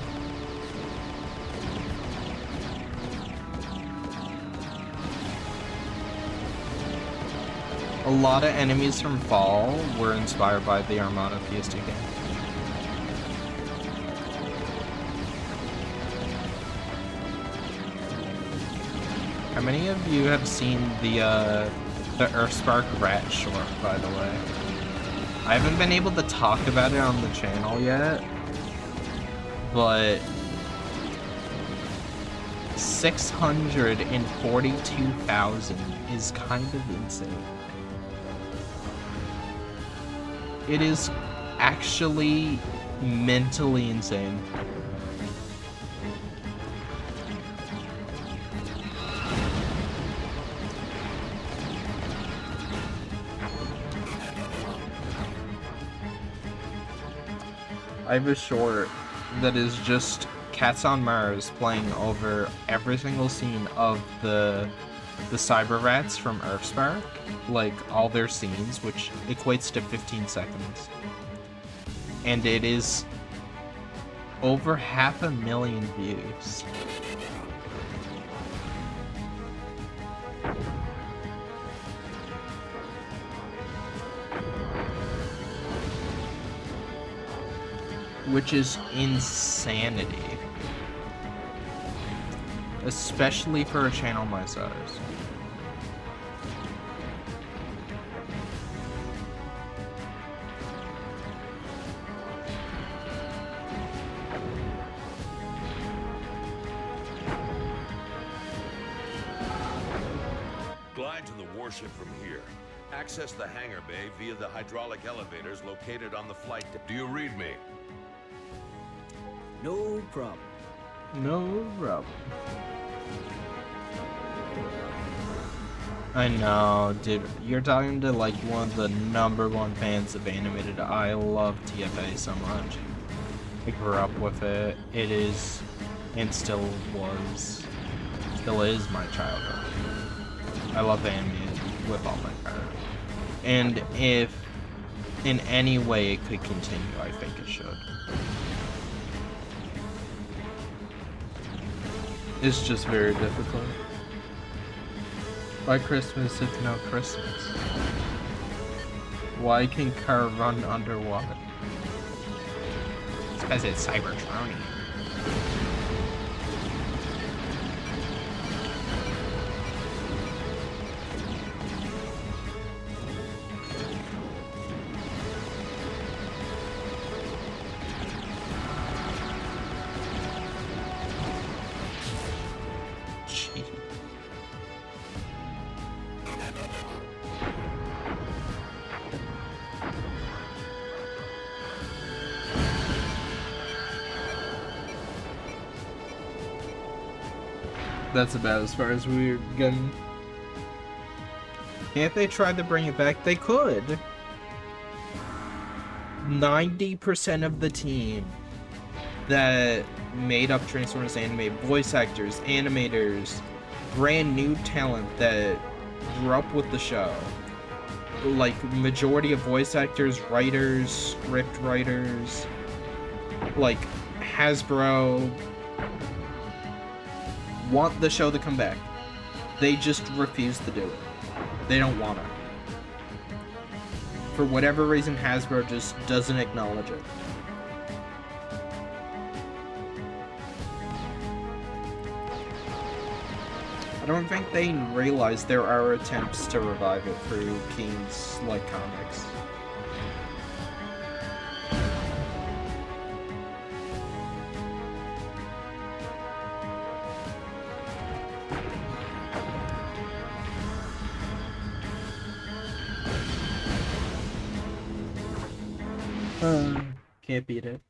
A lot of enemies from Fall were inspired by the Armada ps2 game. How many of you have seen the Earthspark Rat short, by the way? I haven't been able to talk about it on the channel yet, but 642,000 is kind of insane. It is actually mentally insane. I have a short that is just Cats on Mars playing over every single scene of the Cyber Rats from Earthspark, like all their scenes, which equates to 15 seconds. And it is over 500,000 views. Which is insanity. Especially for a channel my size. Glide to the warship from here. Access the hangar bay via the hydraulic elevators located on the flight deck. Do you read me? No problem. No problem. I know, dude. You're talking to like one of the #1 fans of animated. I love TFA so much. I grew up with it. It is, and still is my childhood. I love animated with all my heart. And if in any way it could continue, I think it should. It's just very difficult. Why Christmas if no Christmas? Why can car run underwater? It's because it's Cybertronic. That's about as far as we're getting. Can't they try to bring it back? They could. 90% of the team that made up Transformers Anime, voice actors, animators, brand new talent that grew up with the show. Like, majority of voice actors, writers, script writers, like Hasbro, want the show to come back. They just refuse to do it. They don't want it. For whatever reason, Hasbro just doesn't acknowledge it. I don't think they realize there are attempts to revive it through Keen's like comics. Can't beat it.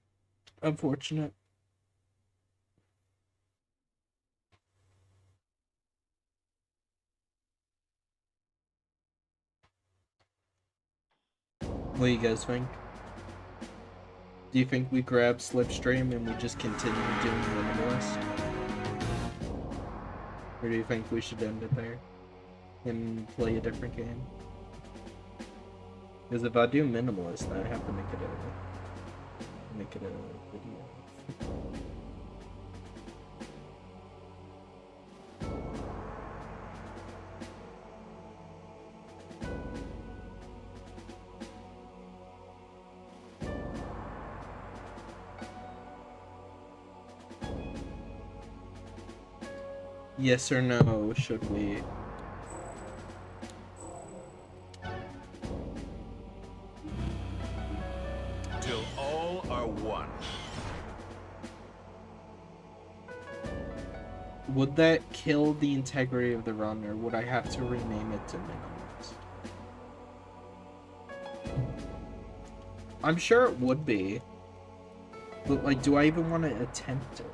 Unfortunate. What do you guys think? Do you think we grab Slipstream and we just continue doing Minimalist? Or do you think we should end it there and play a different game? Because if I do minimalist, then I have to make it a video. Yes or no, should we? Till all are one. Would that kill the integrity of the run, or would I have to rename it to minimalist? I'm sure it would be. But, like, do I even want to attempt it?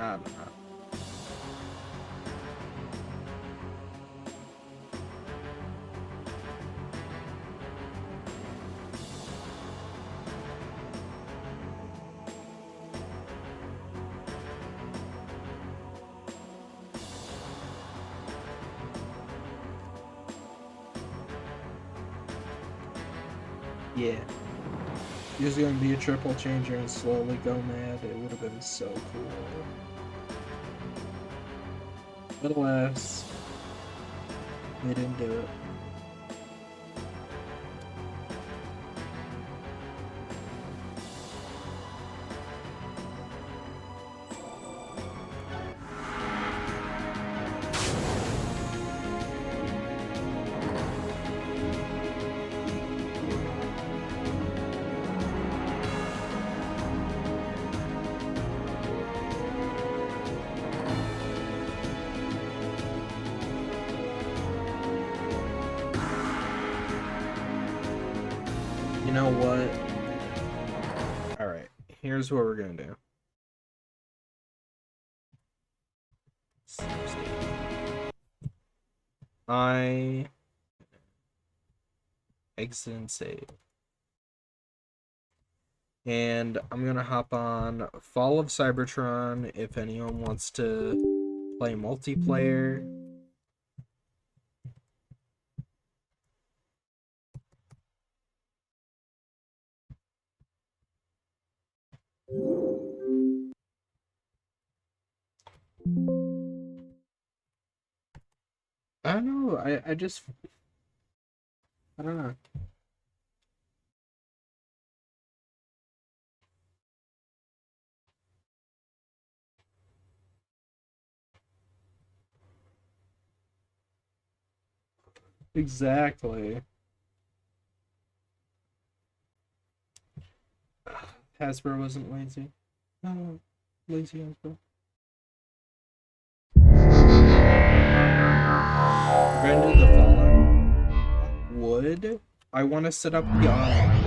I don't know. Yeah. He was gonna be a triple changer and slowly go mad. It would have been so cool. But alas, they didn't do it. You know what? Alright, here's what we're gonna do. I exit and save. And I'm gonna hop on Fall of Cybertron if anyone wants to play multiplayer. I don't know, I just, I don't know. Exactly. Hasbro wasn't lazy. No, lazy Hasbro. We're gonna do the Fallen. Would I want to set up the online?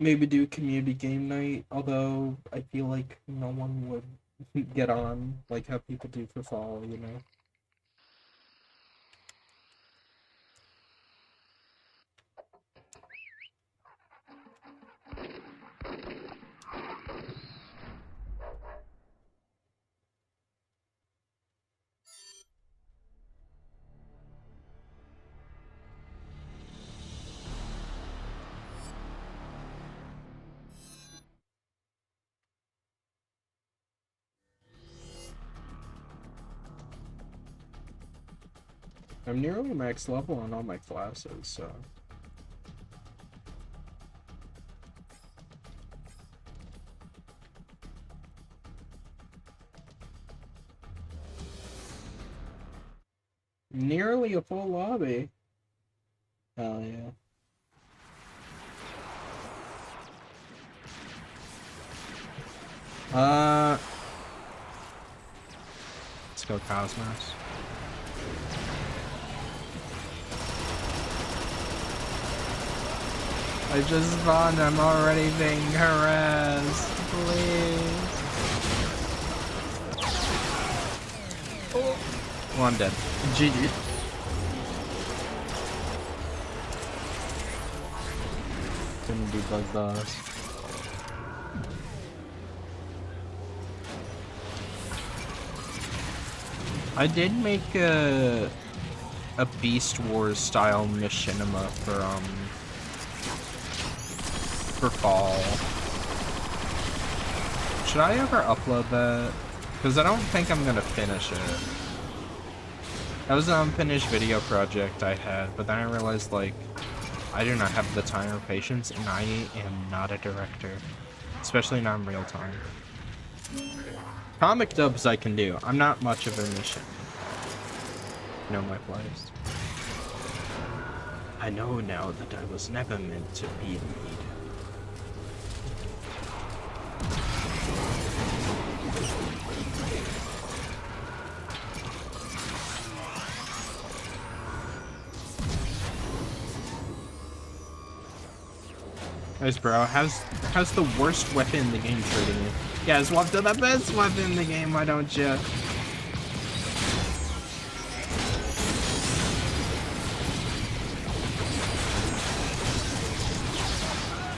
Maybe do community game night, although I feel like no one would get on like how people do for Fall, you know? I'm nearly max level on all my classes, so... Nearly a full lobby. Hell yeah. Let's go Cosmos. I just spawned, I'm already being harassed, please. Oh. Well, I'm dead. GG. Couldn't debug boss. I did make a Beast Wars style machinima for fall. Should I ever upload that? Because I don't think I'm gonna finish it. That was an unfinished video project I had, but then I realized, like, I do not have the time or patience, and I am not a director. Especially not in real time. Comic dubs I can do. I'm not much of a mission. Know my place. I know now that I was never meant to be in need. Nice, bro. How's the worst weapon in the game treating you? Yeah, swap to the best weapon in the game, why don't you?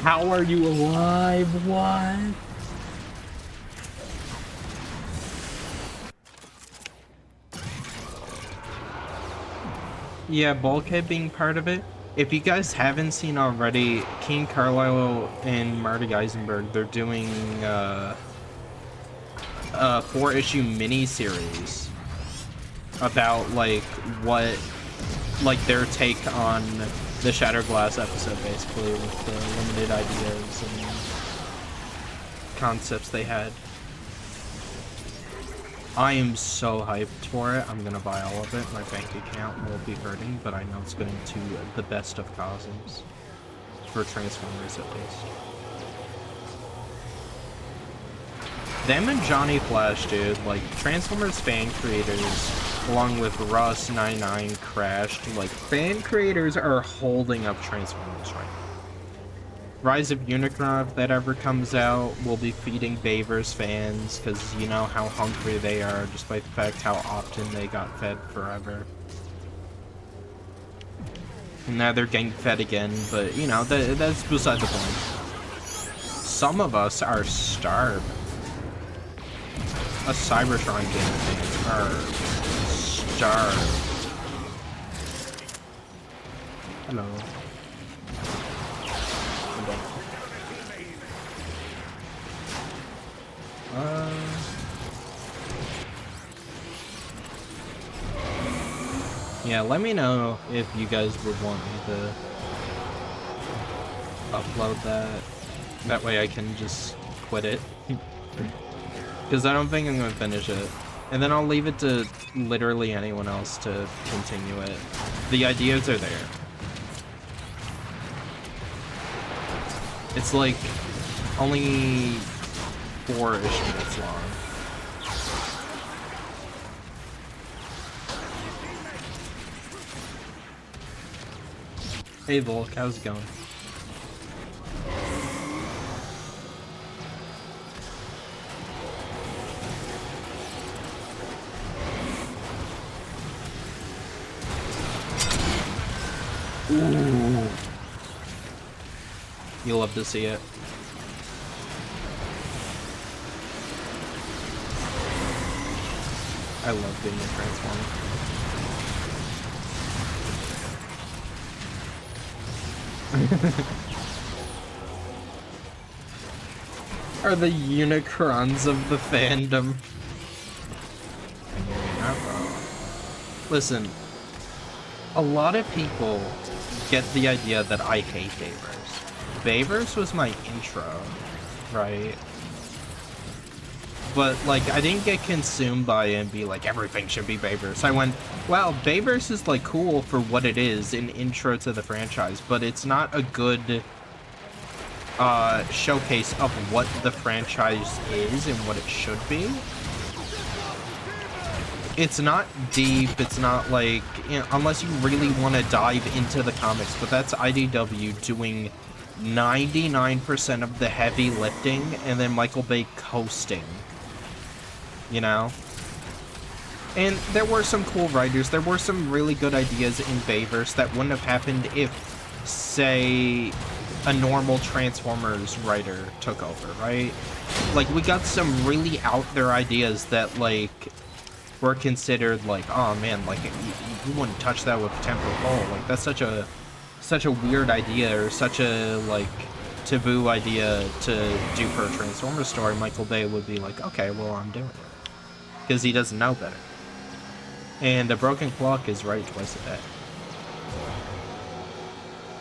How are you alive? What? Yeah, Bulkhead being part of it. If you guys haven't seen already, King Carlisle and Marty Eisenberg, they're doing a 4-issue mini-series about, like, their take on the Shattered Glass episode, basically, with the limited ideas and concepts they had. I am so hyped for it. I'm gonna buy all of it. My bank account will be hurting, but I know it's going to the best of causes. For Transformers, at least. Them and Johnny Flash, dude. Like, Transformers fan creators, along with Russ99, Crashed, like, fan creators are holding up Transformers right now. Rise of Unicron, if that ever comes out, will be feeding Bayverse fans, because you know how hungry they are, despite the fact how often they got fed forever. And now they're getting fed again, but, you know, that's beside the point. Some of us are starved. Us Cybertron game fans are starved. Hello. Yeah, let me know if you guys would want me to upload that. That way I can just quit it. Because I don't think I'm going to finish it. And then I'll leave it to literally anyone else to continue it. The ideas are there. It's like only 4-ish minutes long. Hey Volk, how's it going? Ooh. You'll love to see it. I love being a Transformer. Are the Unicrons of the fandom. Listen, a lot of people get the idea that I hate Bayverse. Bayverse was my intro, right? But, like, I didn't get consumed by it and be like, everything should be Bayverse. I went, wow, Bayverse is, like, cool for what it is, an intro to the franchise, but it's not a good showcase of what the franchise is and what it should be. It's not deep, it's not like, you know, unless you really want to dive into the comics, but that's IDW doing 99% of the heavy lifting and then Michael Bay coasting. You know? And there were some cool writers. There were some really good ideas in Bayverse that wouldn't have happened if, say, a normal Transformers writer took over, right? Like, we got some really out there ideas that, like, were considered, like, oh man, like, you wouldn't touch that with a temporal hole. Like, that's such a weird idea, or such a, like, taboo idea to do for a Transformers story. Michael Bay would be like, okay, well, I'm doing it. Because he doesn't know better. And a broken clock is right twice a day.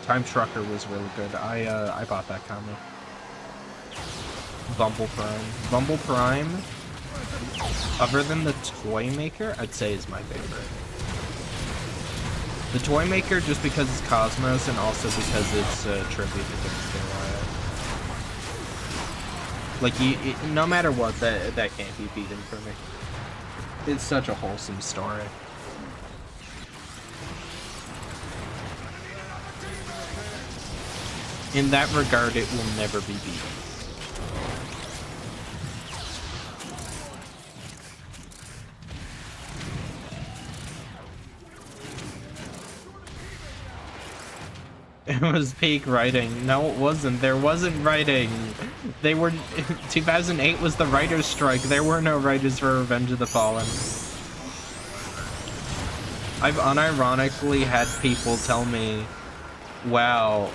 Time Trucker was really good. I bought that comic. Bumble Prime. Bumble Prime, other than the Toy Maker, I'd say is my favorite. The Toy Maker just because it's Cosmos, and also because it's a tribute to Dexter Wyatt. Like, no matter what, that can't be beaten for me. It's such a wholesome story. In that regard, it will never be beaten. It was peak writing. No, it wasn't. There wasn't writing. They were... 2008 was the writer's strike. There were no writers for Revenge of the Fallen. I've unironically had people tell me, wow,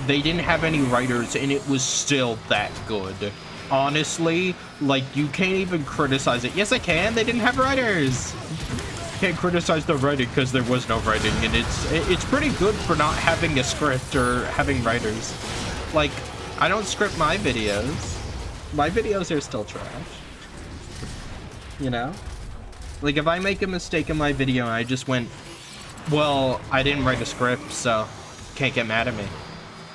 they didn't have any writers and it was still that good. Honestly, like, you can't even criticize it. Yes, I can. They didn't have writers. Can't criticize the writing because there was no writing, and it's pretty good for not having a script or having writers. Like, I don't script my videos. My videos are still trash. You know? Like, if I make a mistake in my video and I just went, well, I didn't write a script, so can't get mad at me.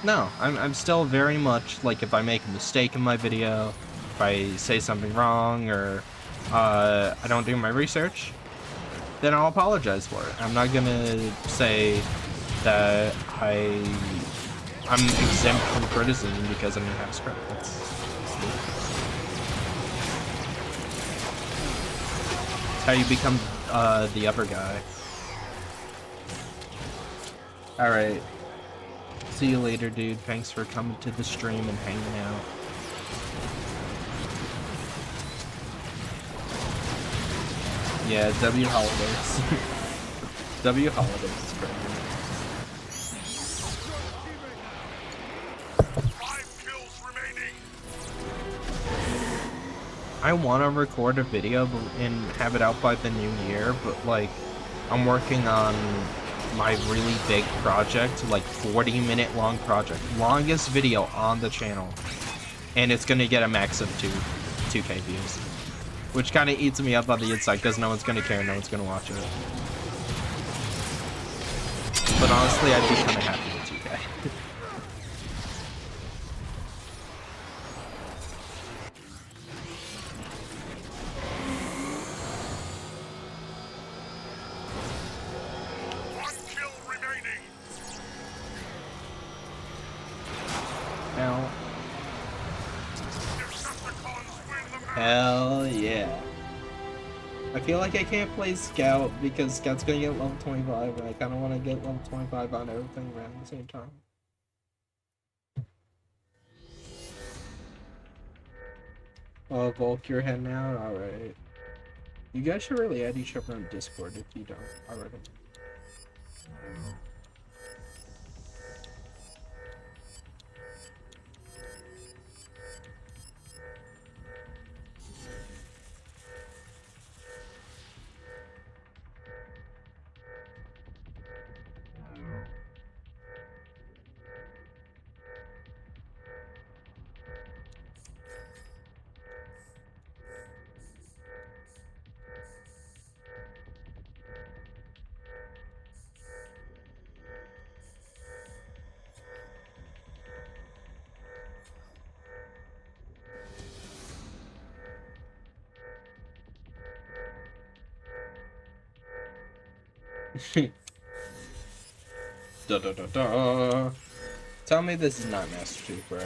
No, I'm still very much, like, if I make a mistake in my video, if I say something wrong, or I don't do my research, then I'll apologize for it. I'm not gonna say that I'm exempt from criticism because I didn't have a script. That's how you become the upper guy. Alright. See you later, dude. Thanks for coming to the stream and hanging out. Yeah, W Holidays. W Holidays is great. 5 kills remaining. I want to record a video and have it out by the new year, but like, I'm working on my really big project, like 40-minute long project, longest video on the channel, and it's gonna get a max of 2K views. Which kind of eats me up on the inside because no one's going to care, no one's going to watch it. But honestly, I'd be kind of happy with 2K. Now. Hell yeah. I feel like I can't play Scout because Scout's gonna get level 25 and I kinda wanna get level 25 on everything around the same time. Oh, Volk, you're heading out? Alright. You guys should really add each other on Discord if you don't already. Da da da da. Tell me this is not Master Chief, bro.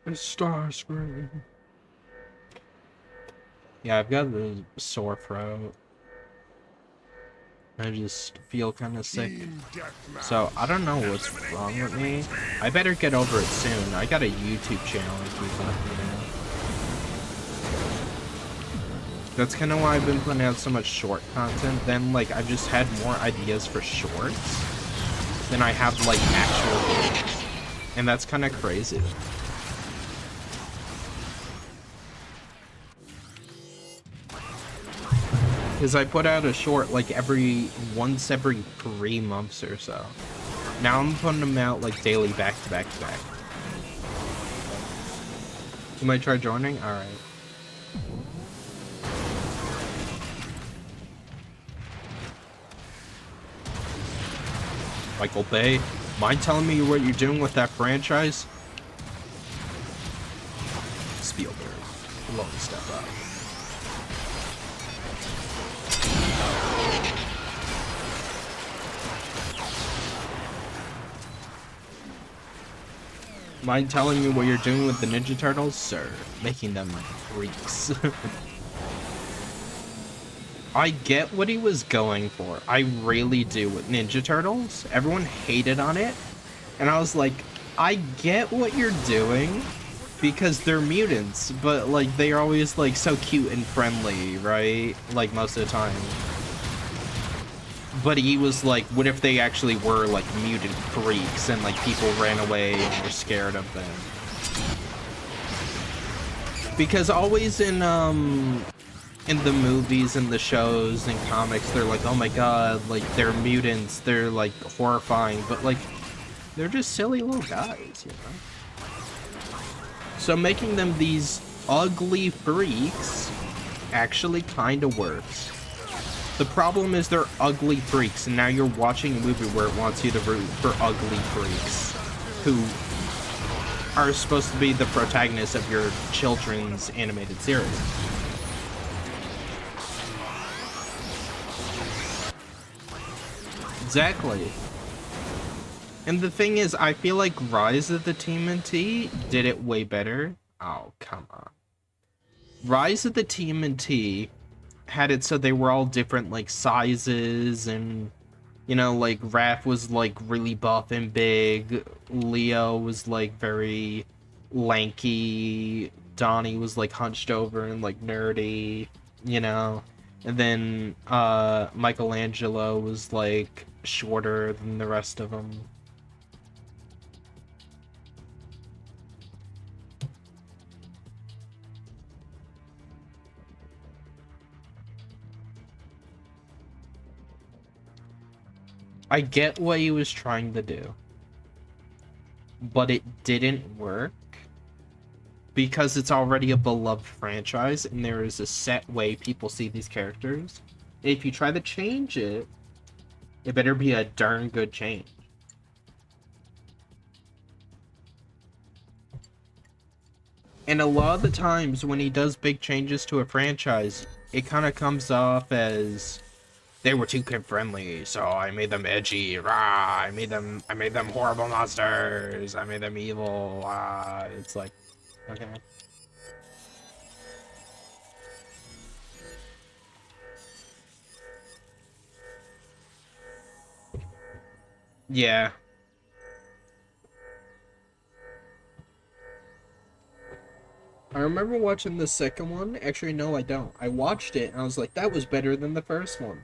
Starscream. Yeah, I've got the sore throat. I just feel kind of sick. So, I don't know what's wrong with me. I better get over it soon. I got a YouTube channel to keep up, you know. That's kind of why I've been putting out so much short content. Then, like, I've just had more ideas for shorts than I have, like, actual videos. And that's kind of crazy. Because I put out a short like once every 3 months or so. Now I'm putting them out like daily, back to back to back. You might try joining? Alright. Michael Bay, mind telling me what you're doing with that franchise? Spielberg, long step up. Mind telling me what you're doing with the Ninja Turtles? Sir, making them freaks. I get what he was going for. I really do with Ninja Turtles. Everyone hated on it. And I was like, I get what you're doing because they're mutants, but like they're always like so cute and friendly, right? Like most of the time. But he was like, what if they actually were like mutant freaks and like people ran away and were scared of them? Because always in the movies and the shows and comics, they're like, oh my god, like they're mutants, they're like horrifying, but like they're just silly little guys, you know? So making them these ugly freaks actually kind of works. The problem is they're ugly freaks, and now you're watching a movie where it wants you to root for ugly freaks who are supposed to be the protagonists of your children's animated series. Exactly. And the thing is, I feel like Rise of the TMNT did it way better. Oh, come on. Rise of the TMNT had it so they were all different like sizes, and you know, like Raph was like really buff and big, Leo was like very lanky, Donnie was like hunched over and like nerdy, you know, and then Michelangelo was like shorter than the rest of them. I get what he was trying to do, but it didn't work because it's already a beloved franchise and there is a set way people see these characters. If you try to change it, it better be a darn good change. And a lot of the times when he does big changes to a franchise, it kind of comes off as they were too kid-friendly, so I made them edgy. Rah! I made them horrible monsters. I made them evil. It's like, okay. Yeah. I remember watching the second one. Actually, no, I don't. I watched it, and I was like, that was better than the first one.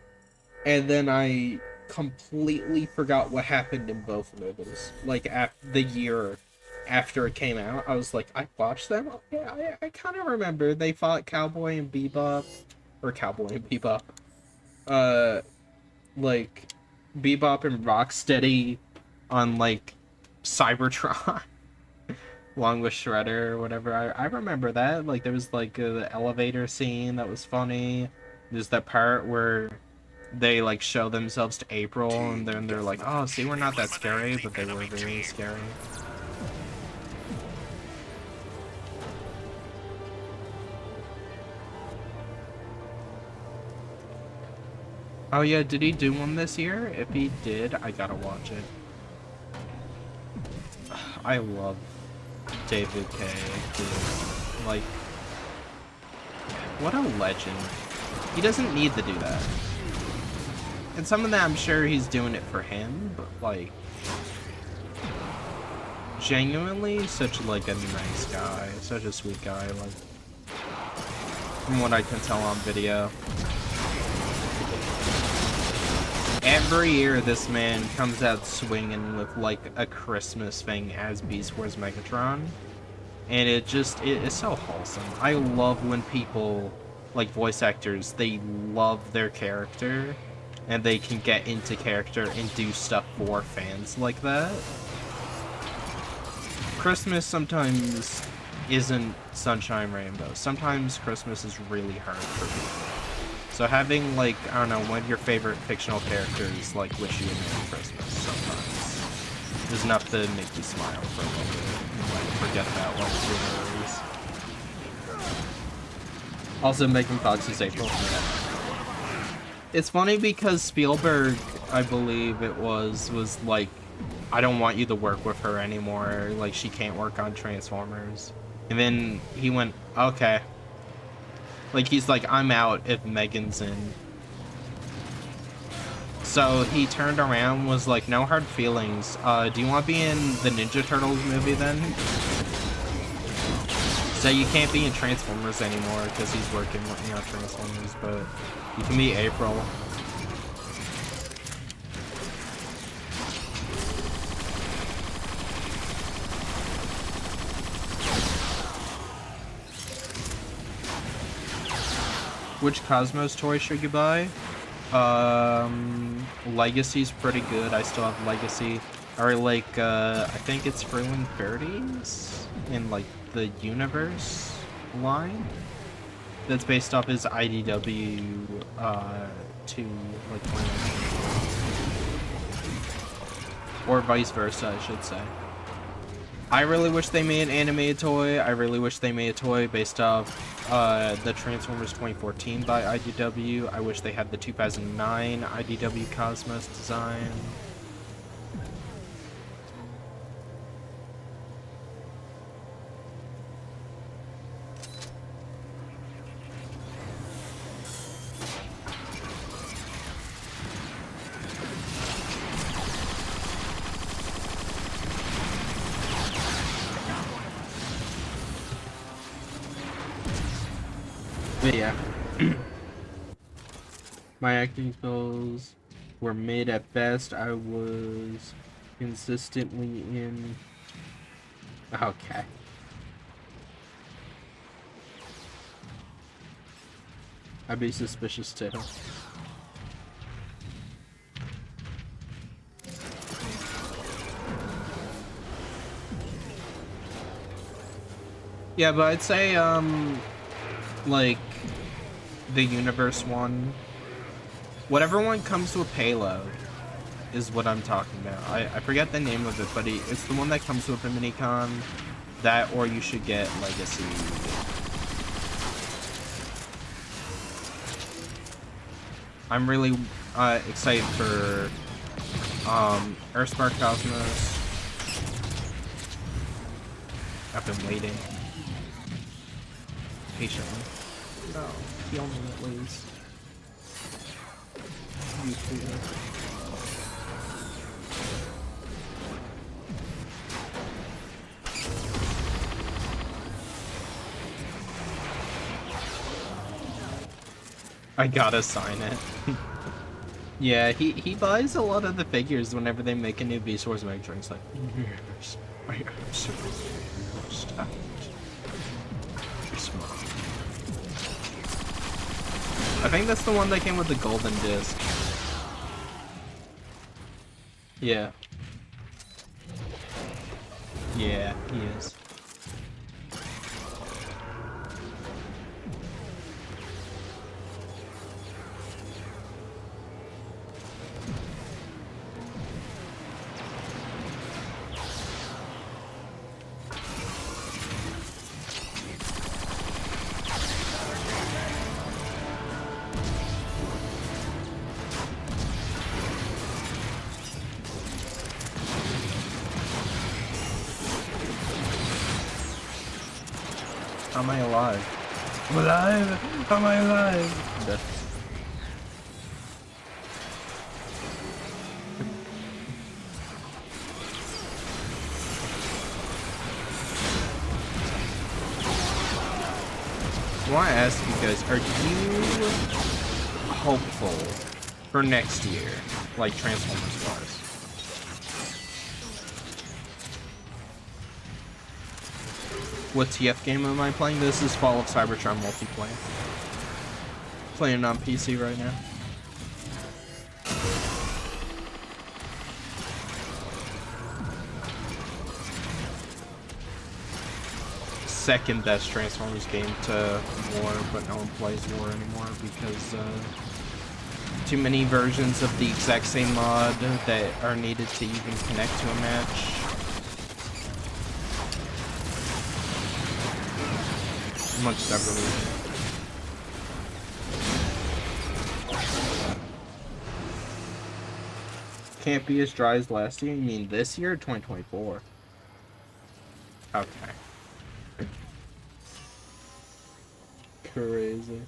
And then I completely forgot what happened in both movies. Like, the year after it came out, I was like, I watched them? Oh, yeah, I kind of remember. They fought Cowboy and Bebop. Or Cowboy and Bebop. Like, Bebop and Rocksteady on, like, Cybertron. Along with Shredder or whatever. I remember that. Like, there was, like, the elevator scene that was funny. There's that part where they like show themselves to April and then they're like, oh, see, we're not that scary, but they were very scary. Oh yeah, did he do one this year? If he did, I gotta watch it. I love David K. Dude. Like, what a legend. He doesn't need to do that. And some of that, I'm sure he's doing it for him, but like, genuinely such like a nice guy, such a sweet guy, like, from what I can tell on video. Every year this man comes out swinging with like a Christmas thing as Beast Wars Megatron, and it's so wholesome. I love when people, like voice actors, they love their character and they can get into character and do stuff for fans like that. Christmas sometimes isn't sunshine rainbow. Sometimes Christmas is really hard for people. So having, like, I don't know, one of your favorite fictional characters, like, wish you a Merry Christmas sometimes is enough to make you smile for a little bit and, like, forget about, like, your worries. Also, Megan Fox's April. It's funny because Spielberg, I believe it was like, I don't want you to work with her anymore, like, she can't work on Transformers. And then he went, okay. Like, he's like, I'm out if Megan's in. So he turned around, was like, no hard feelings. Do you want to be in the Ninja Turtles movie then? So you can't be in Transformers anymore because he's working with me on Transformers, but you can be April. Which Cosmos toy should you buy? Legacy's pretty good. I still have Legacy. Or like, I think it's Fruin 30s in like the Universe line. That's based off his IDW 2, like, or vice versa, I should say. I really wish they made an animated toy. I really wish they made a toy based off the Transformers 2014 by IDW. I wish they had the 2009 IDW Cosmos design. But yeah, my acting skills were mid at best. I was consistently in. Okay. I'd be suspicious too. Yeah, but I'd say, like, the Universe one, whatever one comes to a payload is what I'm talking about. I forget the name of it, but it's the one that comes with a minicon. That, or you should get Legacy. I'm really excited for Earthspark Cosmos. I've been waiting patiently. No, heal me please. You please. I gotta sign it. Yeah, he buys a lot of the figures whenever they make a new Beast Wars Megatron. It's like, yes, I am so stacked. I think that's the one that came with the golden disc. Yeah. Yeah, he is. Am I alive? I'm alive! Am I alive? That's... I want to ask you guys, are you hopeful for next year, like Transformers wise? What TF game am I playing? This is Fall of Cybertron multiplayer. Playing it on PC right now. Second best Transformers game to War, but no one plays War anymore because too many versions of the exact same mod that are needed to even connect to a match. Much evolution. Can't be as dry as last year? You mean this year or 2024? Okay. Crazy.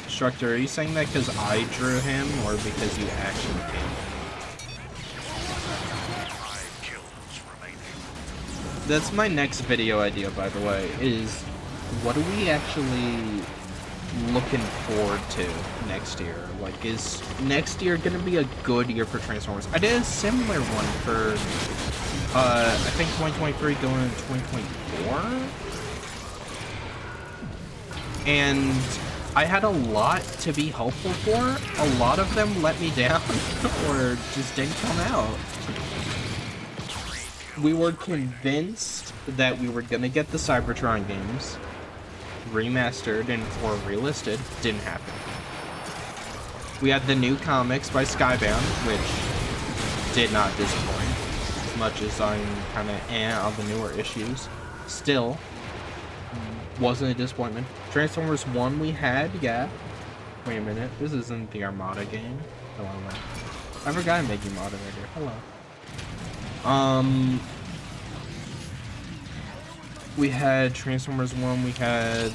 Instructor, are you saying that because I drew him or because you actually did? That's my next video idea, by the way, is what are we actually looking forward to next year? Like, is next year gonna be a good year for Transformers? I did a similar one for, I think 2023 going into 2024? And I had a lot to be hopeful for. A lot of them let me down or just didn't come out. We were convinced that we were gonna get the Cybertron games remastered and or relisted. Didn't happen. We had the new comics by Skybound, which did not disappoint. As much as I'm kind of on the newer issues, still wasn't a disappointment. Transformers 1 we had, yeah. Wait a minute, this isn't the Armada game. Hello, man. I forgot I'm making moderator. Hello. We had Transformers 1, we had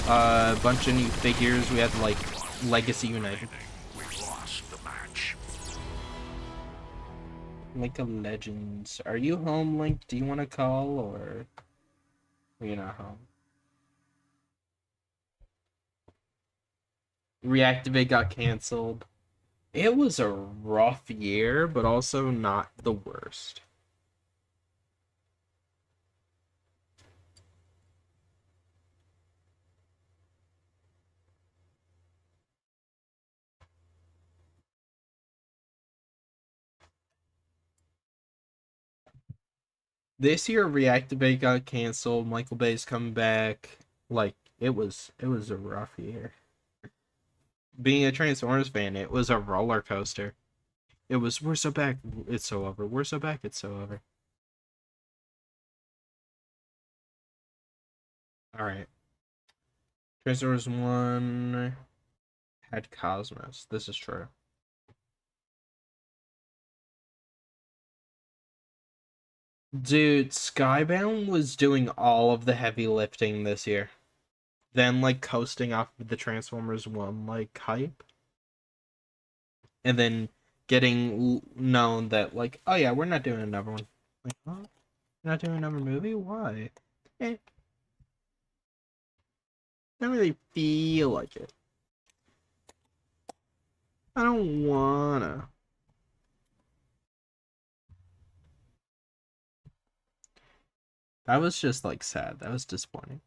a bunch of new figures, we had like Legacy United. We lost the match. Link of Legends. Are you home, Link? Do you want to call or are you not home? Reactivate got canceled. It was a rough year, but also not the worst. This year, Reactivate got canceled. Michael Bay's coming back. Like, it was a rough year. Being a Transformers fan, it was a roller coaster. It was, we're so back, it's so over. We're so back, it's so over. Alright. Transformers 1 had Cosmos. This is true. Dude, Skybound was doing all of the heavy lifting this year. Then, like, coasting off of the Transformers 1, like, hype. And then getting known that, like, oh yeah, we're not doing another one. Like, huh? We're not doing another movie? Why? Eh. Don't really feel like it. I don't wanna. That was just, like, sad. That was disappointing.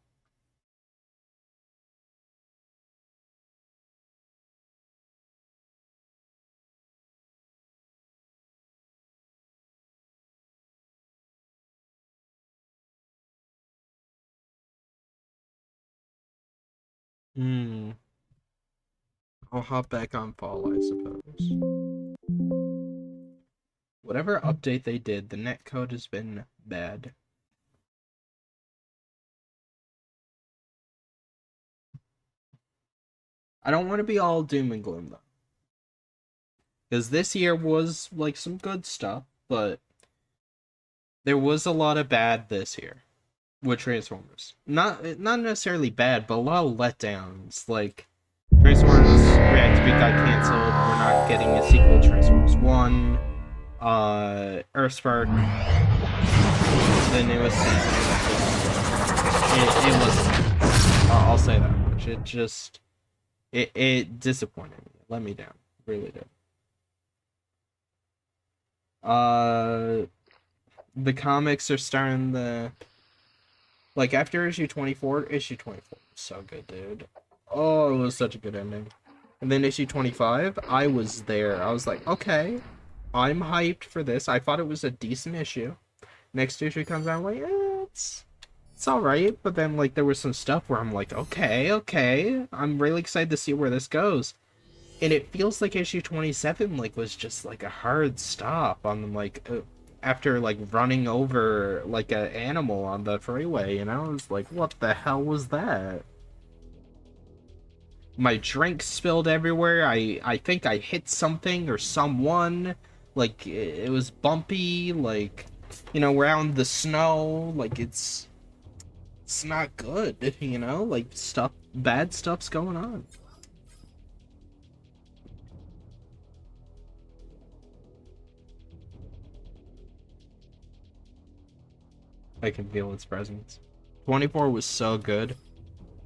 I'll hop back on Fall, I suppose. Whatever update they did, the netcode has been bad. I don't want to be all doom and gloom though, because this year was like some good stuff, but there was a lot of bad this year with Transformers. Not necessarily bad, but a lot of letdowns. Like Transformers Reactivate got canceled. We're not getting a sequel to Transformers 1. Earthspark, the newest season. It wasn't. I'll say that much. It just it disappointed me. It let me down. It really did. The comics are starting the, like, after issue 24 was so good, dude. Oh, it was such a good ending. And then issue 25, I was there. I was like, okay, I'm hyped for this. I thought it was a decent issue. Next issue comes out, I'm like, it's alright. But then, like, there was some stuff where I'm like, okay, I'm really excited to see where this goes. And it feels like issue 27, like, was just, like, a hard stop on, like, after, like, running over, like, an animal on the freeway, and I was like, what the hell was that? My drink spilled everywhere. I think I hit something or someone. Like, it was bumpy. Like, you know, we're out in the snow. Like, it's not good, you know? Like, bad stuff's going on. I can feel its presence. 24 was so good.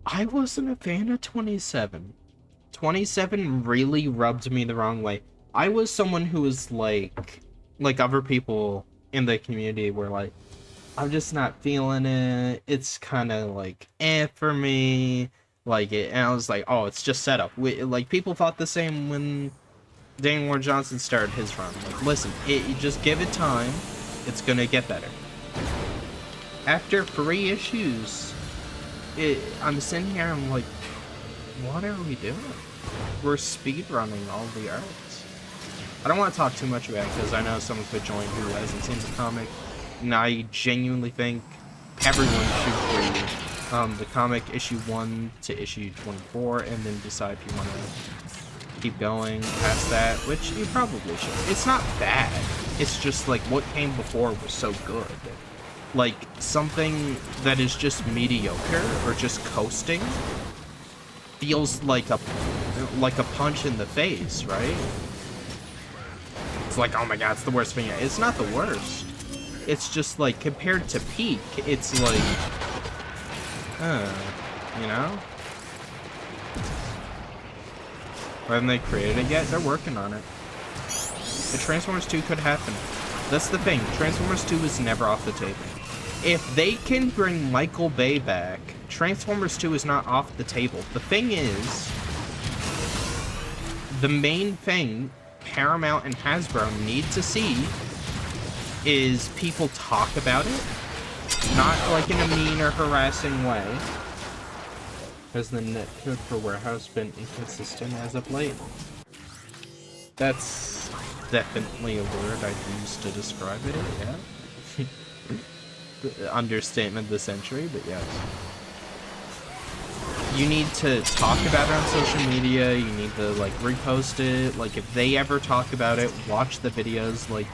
I wasn't a fan of 27. 27 really rubbed me the wrong way. I was someone who was like other people in the community were like, I'm just not feeling it. It's kind of like for me. Like it, and I was like, oh, it's just setup. Like people thought the same when Daniel Warren Johnson started his run. Like, listen, you just give it time. It's gonna get better. After 3 issues, I'm sitting here and I'm like, what are we doing? We're speedrunning all the arcs. I don't want to talk too much about it because I know someone could join who hasn't seen the comic. And I genuinely think everyone should read the comic issue 1 to issue 24 and then decide if you want to keep going past that, which you probably should. It's not bad. It's just like what came before was so good. Like, something that is just mediocre or just coasting feels like a punch in the face, right? It's like, oh my god, it's the worst thing. It's not the worst. It's just like, compared to Peak, it's like, you know? Haven't they created it yet? They're working on it. The Transformers 2 could happen. That's the thing. Transformers 2 is never off the table. If they can bring Michael Bay back, Transformers 2 is not off the table. The thing is, the main thing Paramount and Hasbro need to see is people talk about it, not like in a mean or harassing way. Has the net code for Warehouse been inconsistent as of late? That's definitely a word I'd use to describe it, yeah. Understatement of the century, but yes. You need to talk about it on social media, you need to, like, repost it, like, if they ever talk about it, watch the videos, like,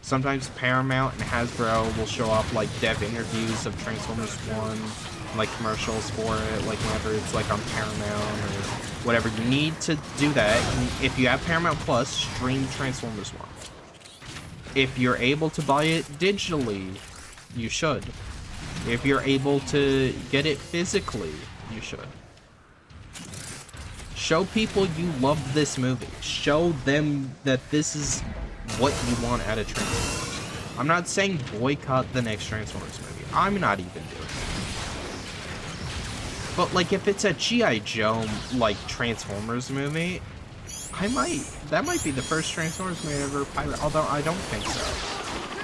sometimes Paramount and Hasbro will show off, like, dev interviews of Transformers 1, like, commercials for it, like, whenever it's, like, on Paramount, or whatever. You need to do that. If you have Paramount Plus, stream Transformers 1. If you're able to buy it digitally, you should. If you're able to get it physically, you should. Show people you love this movie. Show them that this is what you want out of Transformers. I'm not saying boycott the next Transformers movie. I'm not even doing it. But, like, if it's a G.I. Joe, like, Transformers movie, that might be the first Transformers movie I ever pirate, although I don't think so.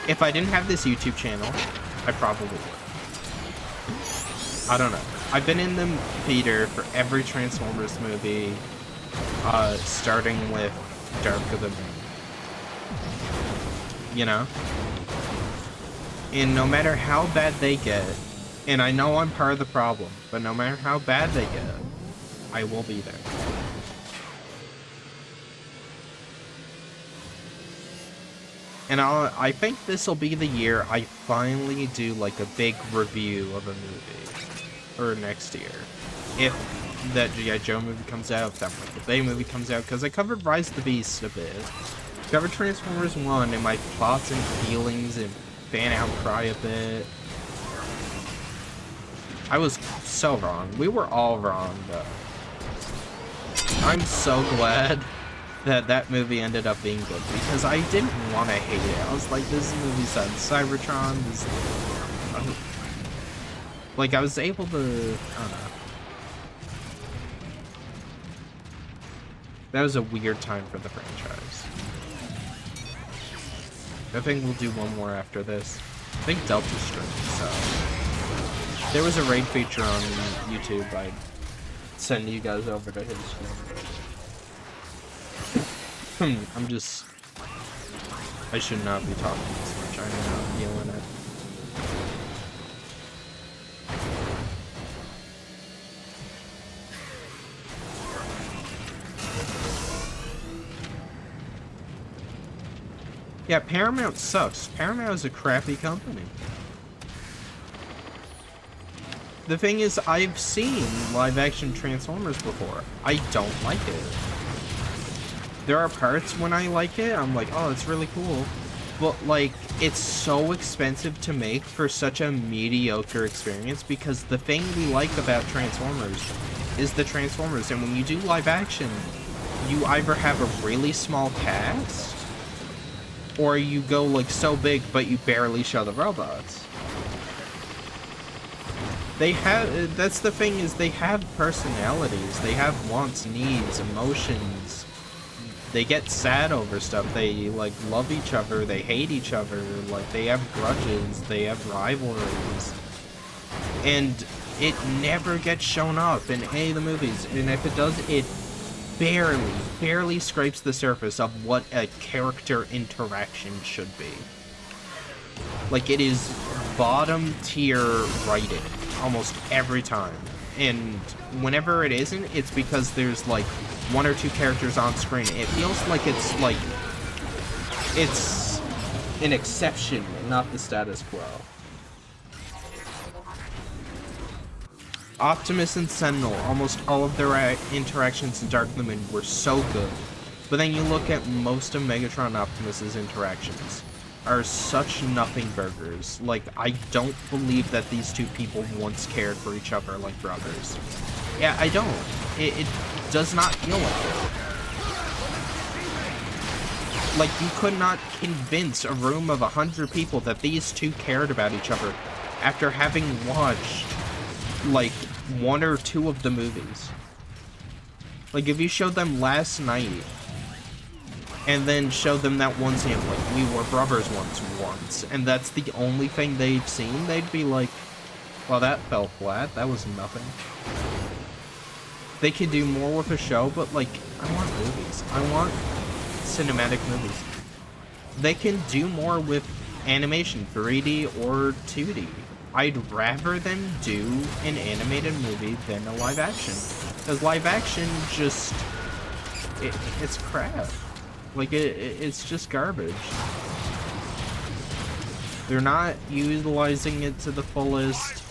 If I didn't have this YouTube channel, I probably would. I don't know. I've been in the theater for every Transformers movie, starting with Dark of the Moon. You know? And no matter how bad they get, and I know I'm part of the problem, but no matter how bad they get, I will be there. And I think this will be the year I finally do like a big review of a movie, or next year, if that G.I. Joe movie comes out, if that Michael Bay movie comes out, because I covered Rise of the Beast a bit, covered Transformers 1 and my thoughts and feelings and fan outcry a bit. I was so wrong. We were all wrong, though. I'm so glad that that movie ended up being good, because I didn't want to hate it. I was like, this movie said Cybertron, this... like, I was able to... I don't know. That was a weird time for the franchise. I think we'll do one more after this. I think Delta Stream, so... There was a raid feature on YouTube. I'd send you guys over to his stream. I'm just... I should not be talking this much. I know I'm yelling at. Yeah, Paramount sucks. Paramount is a crappy company. The thing is, I've seen live-action Transformers before. I don't like it. There are parts when I like it, I'm like, oh, it's really cool. But, like, it's so expensive to make for such a mediocre experience, because the thing we like about Transformers is the Transformers. And when you do live-action, you either have a really small cast, or you go, like, so big, but you barely show the robots. They have, that's the thing, is they have personalities, they have wants, needs, emotions. They get sad over stuff, they, like, love each other, they hate each other, like, they have grudges, they have rivalries. And it never gets shown up in any of the movies, and if it does, it barely scrapes the surface of what a character interaction should be. Like, it is bottom tier writing almost every time, and whenever it isn't, it's because there's like one or two characters on screen. It feels like it's an exception, not the status quo. Optimus and Sentinel, almost all of their interactions in Dark of the Moon were so good. But then you look at most of Megatron and Optimus's interactions are such nothing burgers. Like, I don't believe that these two people once cared for each other like brothers. Yeah, I don't. It does not feel like it. Like, you could not convince a room of 100 people that these two cared about each other after having watched like one or two of the movies. Like, if you showed them last night and then showed them that one scene, like, we were brothers once, and that's the only thing they've seen, they'd be like, well, that fell flat, that was nothing. They could do more with a show, but, like, I want movies. I want cinematic movies. They can do more with animation, 3D or 2D. I'd rather them do an animated movie than a live action. Because live action just... it's crap. Like, it's just garbage. They're not utilizing it to the fullest.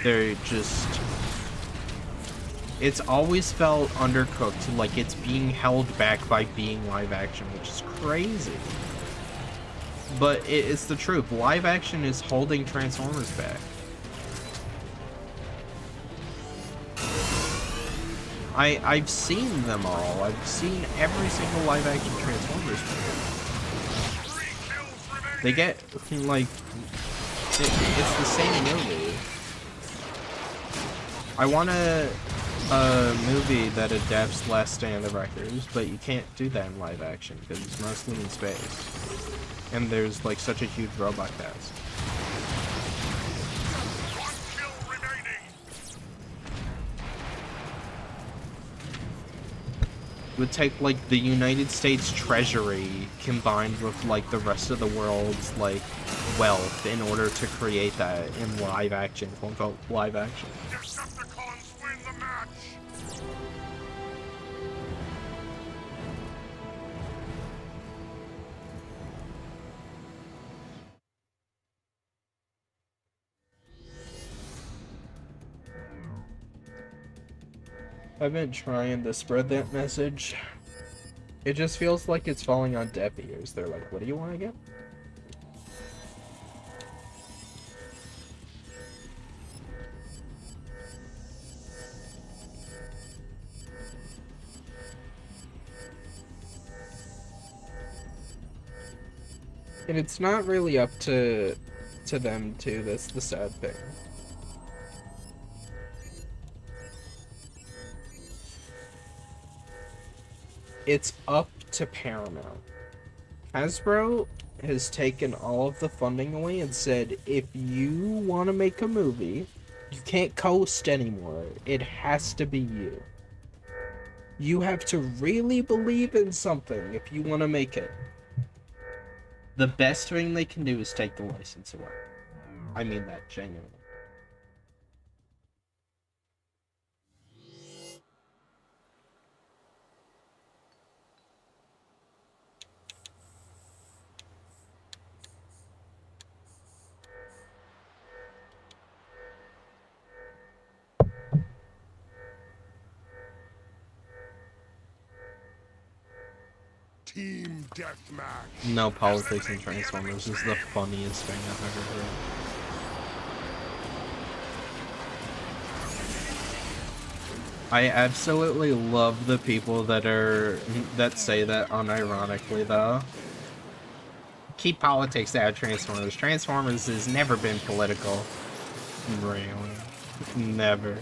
They're just... It's always felt undercooked, like it's being held back by being live action, which is crazy. But it's the truth. Live action is holding Transformers back. I've seen them all. I've seen every single live action Transformers movie. They get, like, it's the same movie. I want a movie that adapts Last Stand of the Wreckers, but you can't do that in live action because it's mostly in space. And there's, like, such a huge robot cast. It would take like the United States Treasury combined with like the rest of the world's like wealth in order to create that in live action, quote unquote live action. Decepticons win the match! I've been trying to spread that message. It just feels like it's falling on deaf ears. They're like, what do you want again? And it's not really up to them too. That's the sad thing. It's up to Paramount. Hasbro has taken all of the funding away and said, if you want to make a movie, you can't coast anymore. It has to be you. You have to really believe in something if you want to make it. The best thing they can do is take the license away. I mean that genuinely. Team deathmatch. No politics in Transformers is the funniest thing I've ever heard. I absolutely love the people that say that unironically though. Keep politics out of Transformers. Transformers has never been political. Really. Never.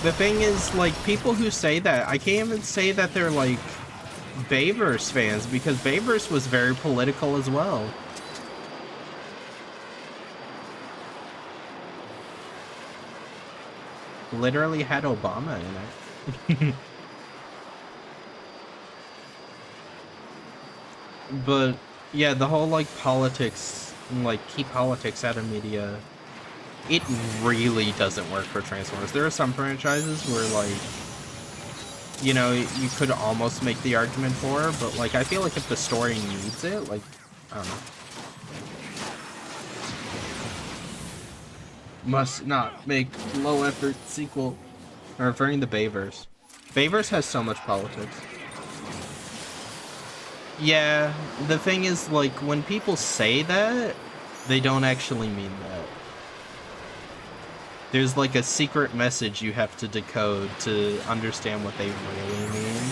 The thing is, like, people who say that, I can't even say that they're, like, Bayverse fans, because Bayverse was very political as well. Literally had Obama in it. But, yeah, the whole, like, politics, like, keep politics out of media, it really doesn't work for Transformers. There are some franchises where, like, you know, you could almost make the argument for, but, like, I feel like if the story needs it, like, I don't know. Must not make low-effort sequel. I'm referring to Bayverse. Bayverse has so much politics. Yeah, the thing is, like, when people say that, they don't actually mean that. There's like a secret message you have to decode to understand what they really mean.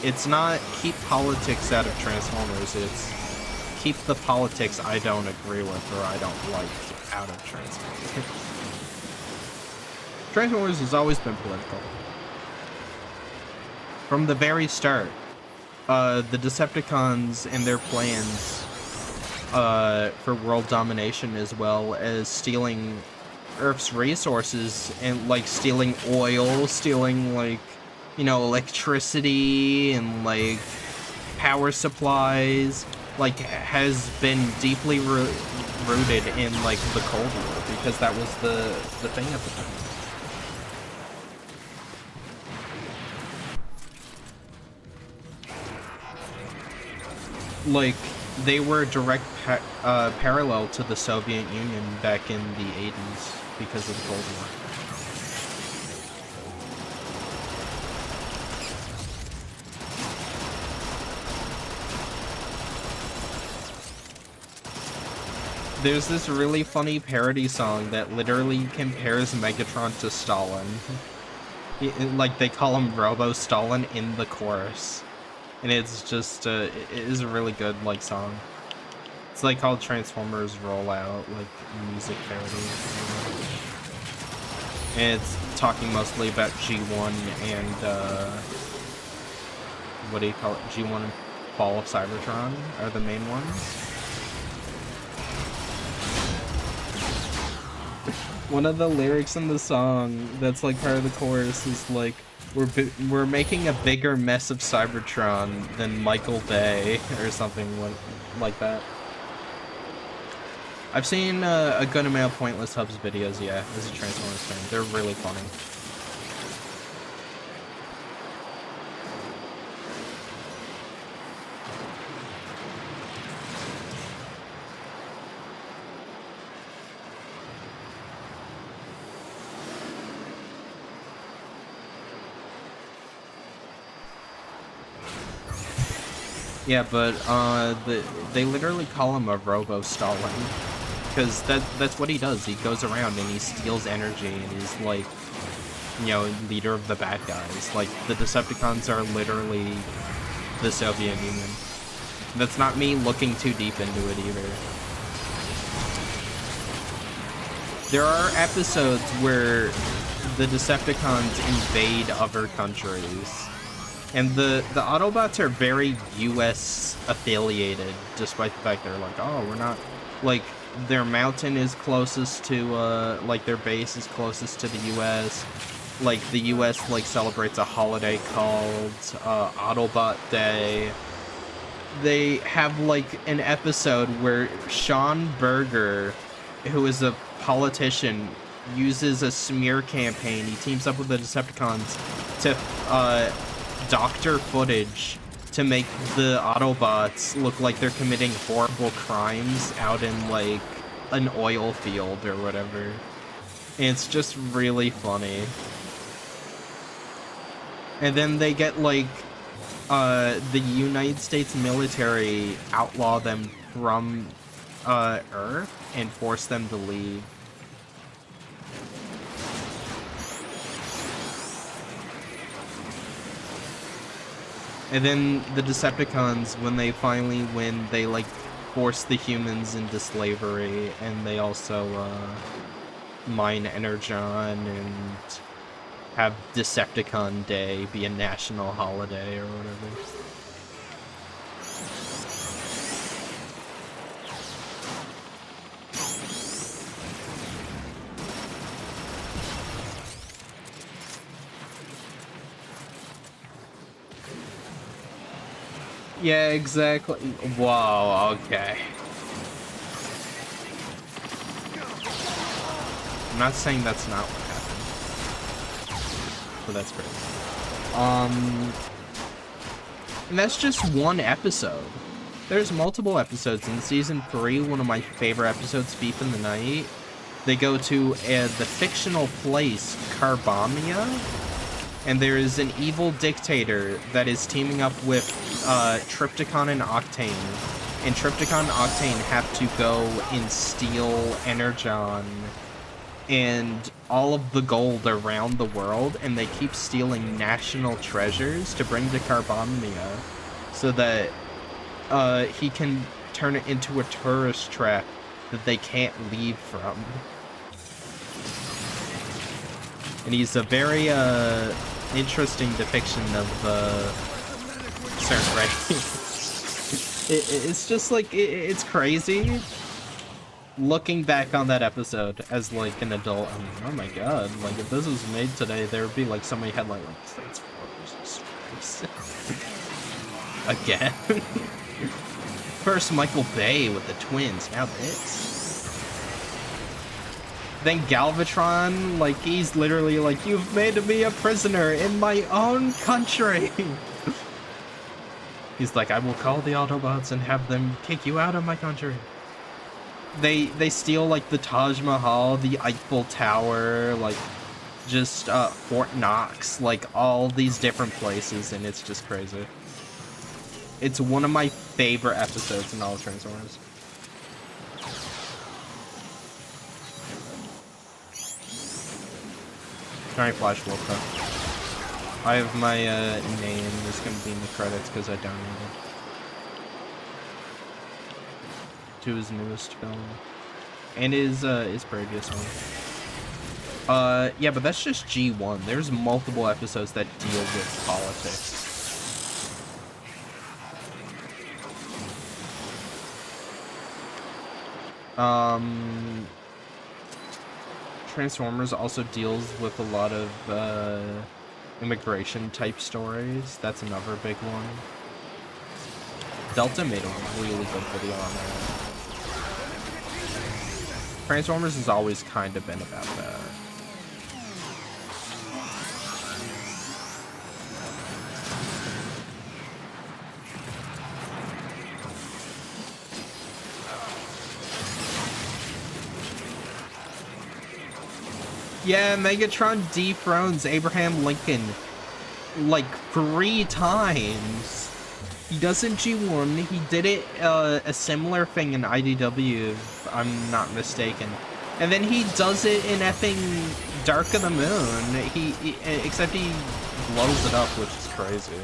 It's not keep politics out of Transformers, it's keep the politics I don't agree with or I don't like out of Transformers. Transformers has always been political. From the very start. The Decepticons and their plans for world domination, as well as stealing Earth's resources and like stealing oil, stealing like, you know, electricity and like power supplies, like has been deeply rooted in like the Cold War, because that was the thing at the time. Like, they were direct parallel to the Soviet Union back in the 80s because of the Cold War. There's this really funny parody song that literally compares Megatron to Stalin. Like, they call him Robo-Stalin in the chorus. And it's just, it is a really good, like, song. It's, like, called Transformers Rollout, like, music parody. And it's talking mostly about G1 and, what do you call it? G1 and Fall of Cybertron are the main ones. One of the lyrics in the song that's like part of the chorus is like, we're making a bigger mess of Cybertron than Michael Bay or something like that. I've seen a good amount of Pointless Hubs videos, yeah, as a Transformers fan. They're really funny. Yeah, but they literally call him a Robo-Stalin, because that's what he does. He goes around and he steals energy, and he's like, you know, leader of the bad guys. Like, the Decepticons are literally the Soviet Union. That's not me looking too deep into it either. There are episodes where the Decepticons invade other countries. And the Autobots are very US affiliated, despite the fact they're like, oh, we're not, like, their mountain is closest to, like, their base is closest to the US. Like, the US, like, celebrates a holiday called, Autobot Day. They have, like, an episode where Sean Berger, who is a politician, uses a smear campaign. He teams up with the Decepticons to, doctor footage to make the Autobots look like they're committing horrible crimes out in, like, an oil field or whatever. And it's just really funny. And then they get, like, the United States military outlaw them from, Earth and force them to leave. And then the Decepticons, when they finally win, they, like, force the humans into slavery, and they also, mine Energon and have Decepticon Day be a national holiday or whatever. Yeah, exactly. Whoa, okay. I'm not saying that's not what happened. But that's great. And that's just one episode. There's multiple episodes in season 3. One of my favorite episodes, Thief in the Night. They go to the fictional place, Carbamia. And there is an evil dictator that is teaming up with Trypticon and Octane. And Trypticon and Octane have to go and steal Energon and all of the gold around the world, and they keep stealing national treasures to bring to Carbamia so that he can turn it into a tourist trap that they can't leave from. And he's a very interesting depiction of certain writing. It's just like, it's crazy. Looking back on that episode as like an adult, I'm like, oh my god, like if this was made today, there would be like somebody had like Transformers again. First Michael Bay with the twins, now this. Then Galvatron, like, he's literally like, you've made me a prisoner in my own country. He's like, I will call the Autobots and have them kick you out of my country. They steal, like, the Taj Mahal, the Eiffel Tower, like, just, Fort Knox, like, all these different places, and it's just crazy. It's one of my favorite episodes in all of Transformers. Alright, Flash Wolf. I have my name is going to be in the credits because I donated to his newest film and his previous one. Yeah, but that's just G1. There's multiple episodes that deal with politics. Transformers also deals with a lot of immigration type stories. That's another big one. Delta made a really good video on that. Transformers has always kind of been about that. Yeah, Megatron dethrones Abraham Lincoln like 3 times. He does in G1. He did it a similar thing in IDW, if I'm not mistaken. And then he does it in effing Dark of the Moon. Except he blows it up, which is crazy.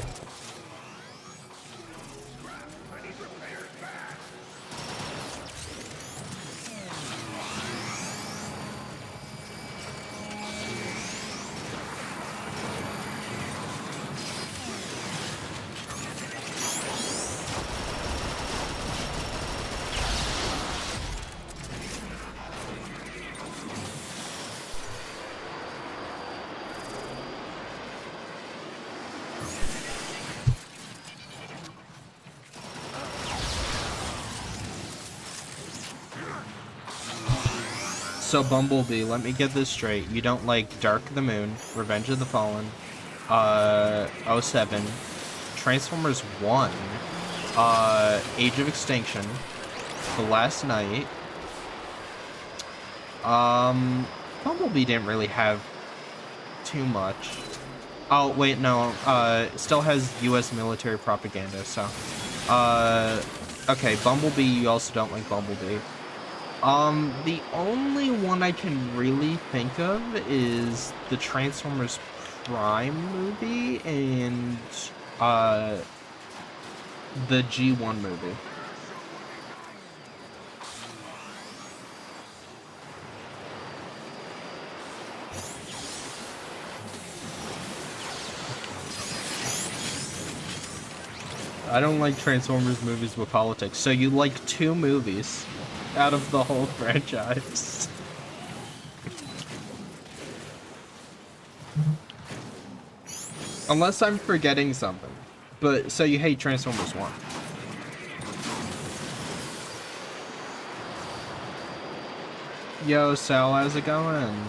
So Bumblebee, let me get this straight. You don't like Dark of the Moon, Revenge of the Fallen, 07, Transformers 1, Age of Extinction, The Last Night. Bumblebee didn't really have too much. Oh, wait, no, it still has US military propaganda, so. Okay, Bumblebee, you also don't like Bumblebee. The only one I can really think of is the Transformers Prime movie and, the G1 movie. I don't like Transformers movies with politics, so you like 2 movies out of the whole franchise. Unless I'm forgetting something. But, so you hate Transformers 1. Yo, Sal, how's it going?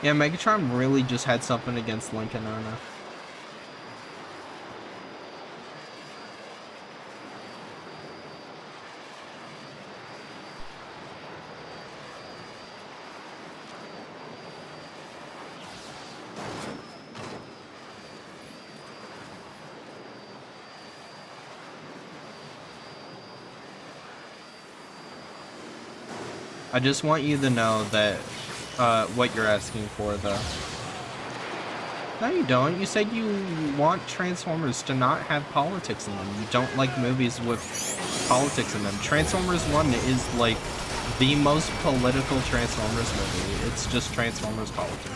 Yeah, Megatron really just had something against Lincoln, I don't know. I just want you to know that, what you're asking for, though. No, you don't. You said you want Transformers to not have politics in them. You don't like movies with politics in them. Transformers 1 is, like, the most political Transformers movie. It's just Transformers politics.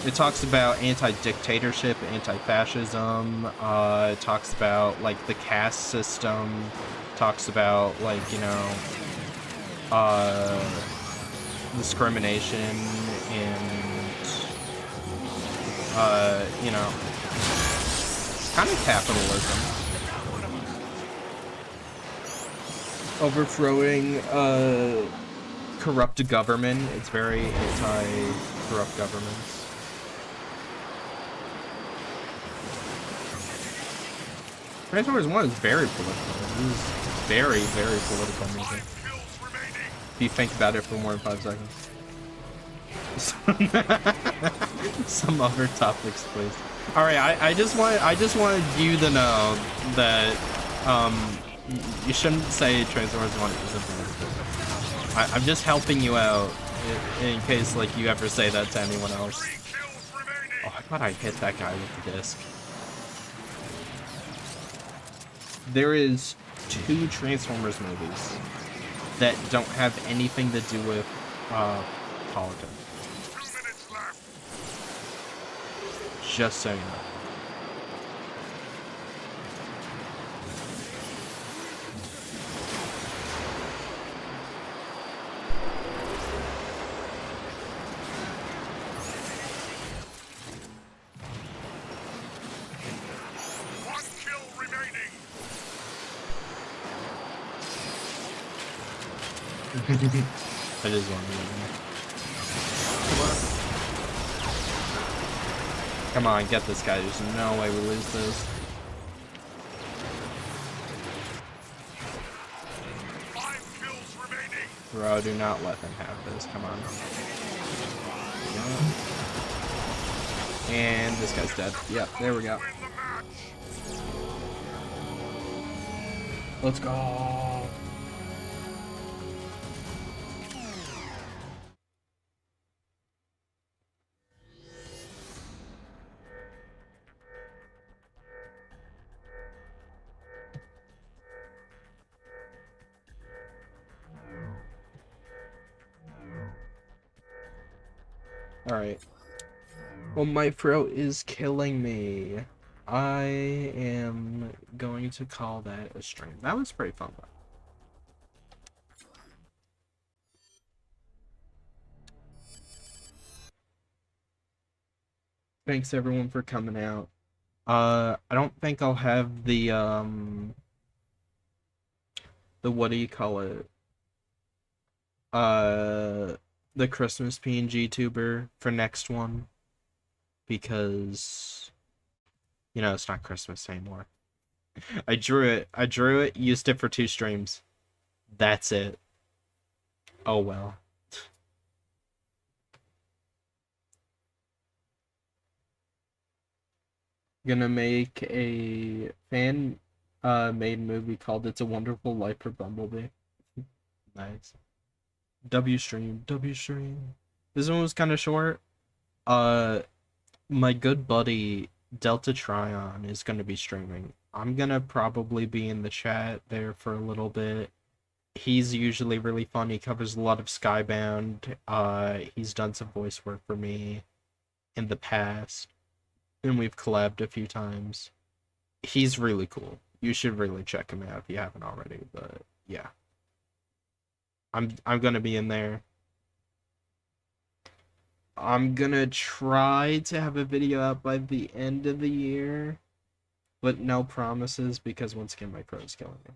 It talks about anti-dictatorship, anti-fascism, it talks about, like, the caste system, talks about, like, you know, discrimination and, you know, kind of capitalism. Overthrowing, corrupt government. It's very anti-corrupt governments. Transformers 1 is very political. It is very, very political movie. If you think about it for more than 5 seconds. Some other topics, please. Alright, I just wanted you to know that, you shouldn't say Transformers 1 isn't political. I'm just helping you out in case, like, you ever say that to anyone else. Oh, I thought I hit that guy with the disc. There is 2 Transformers movies that don't have anything to do with politics. Just so you know. I just want to. Come on, get this guy. There's no way we lose this. Bro, do not let them have this. Come on. And this guy's dead. Yep, there we go. Let's go. Alright. Well, my throat is killing me. I am going to call that a stream. That was pretty fun, though. Thanks, everyone, for coming out. I don't think I'll have the what do you call it? The Christmas PNG tuber for next one, because you know it's not Christmas anymore. I drew it, used it for 2 streams. That's it. Oh well. Gonna make a fan made movie called It's a Wonderful Life for Bumblebee. Nice. W stream. This one was kind of short. My good buddy Delta Tryon is gonna be streaming. I'm gonna probably be in the chat there for a little bit. He's usually really fun. He covers a lot of Skybound. He's done some voice work for me in the past, and we've collabed a few times. He's really cool. You should really check him out if you haven't already. But yeah. I'm gonna be in there. I'm gonna try to have a video out by the end of the year, but no promises because once again my throat is killing me.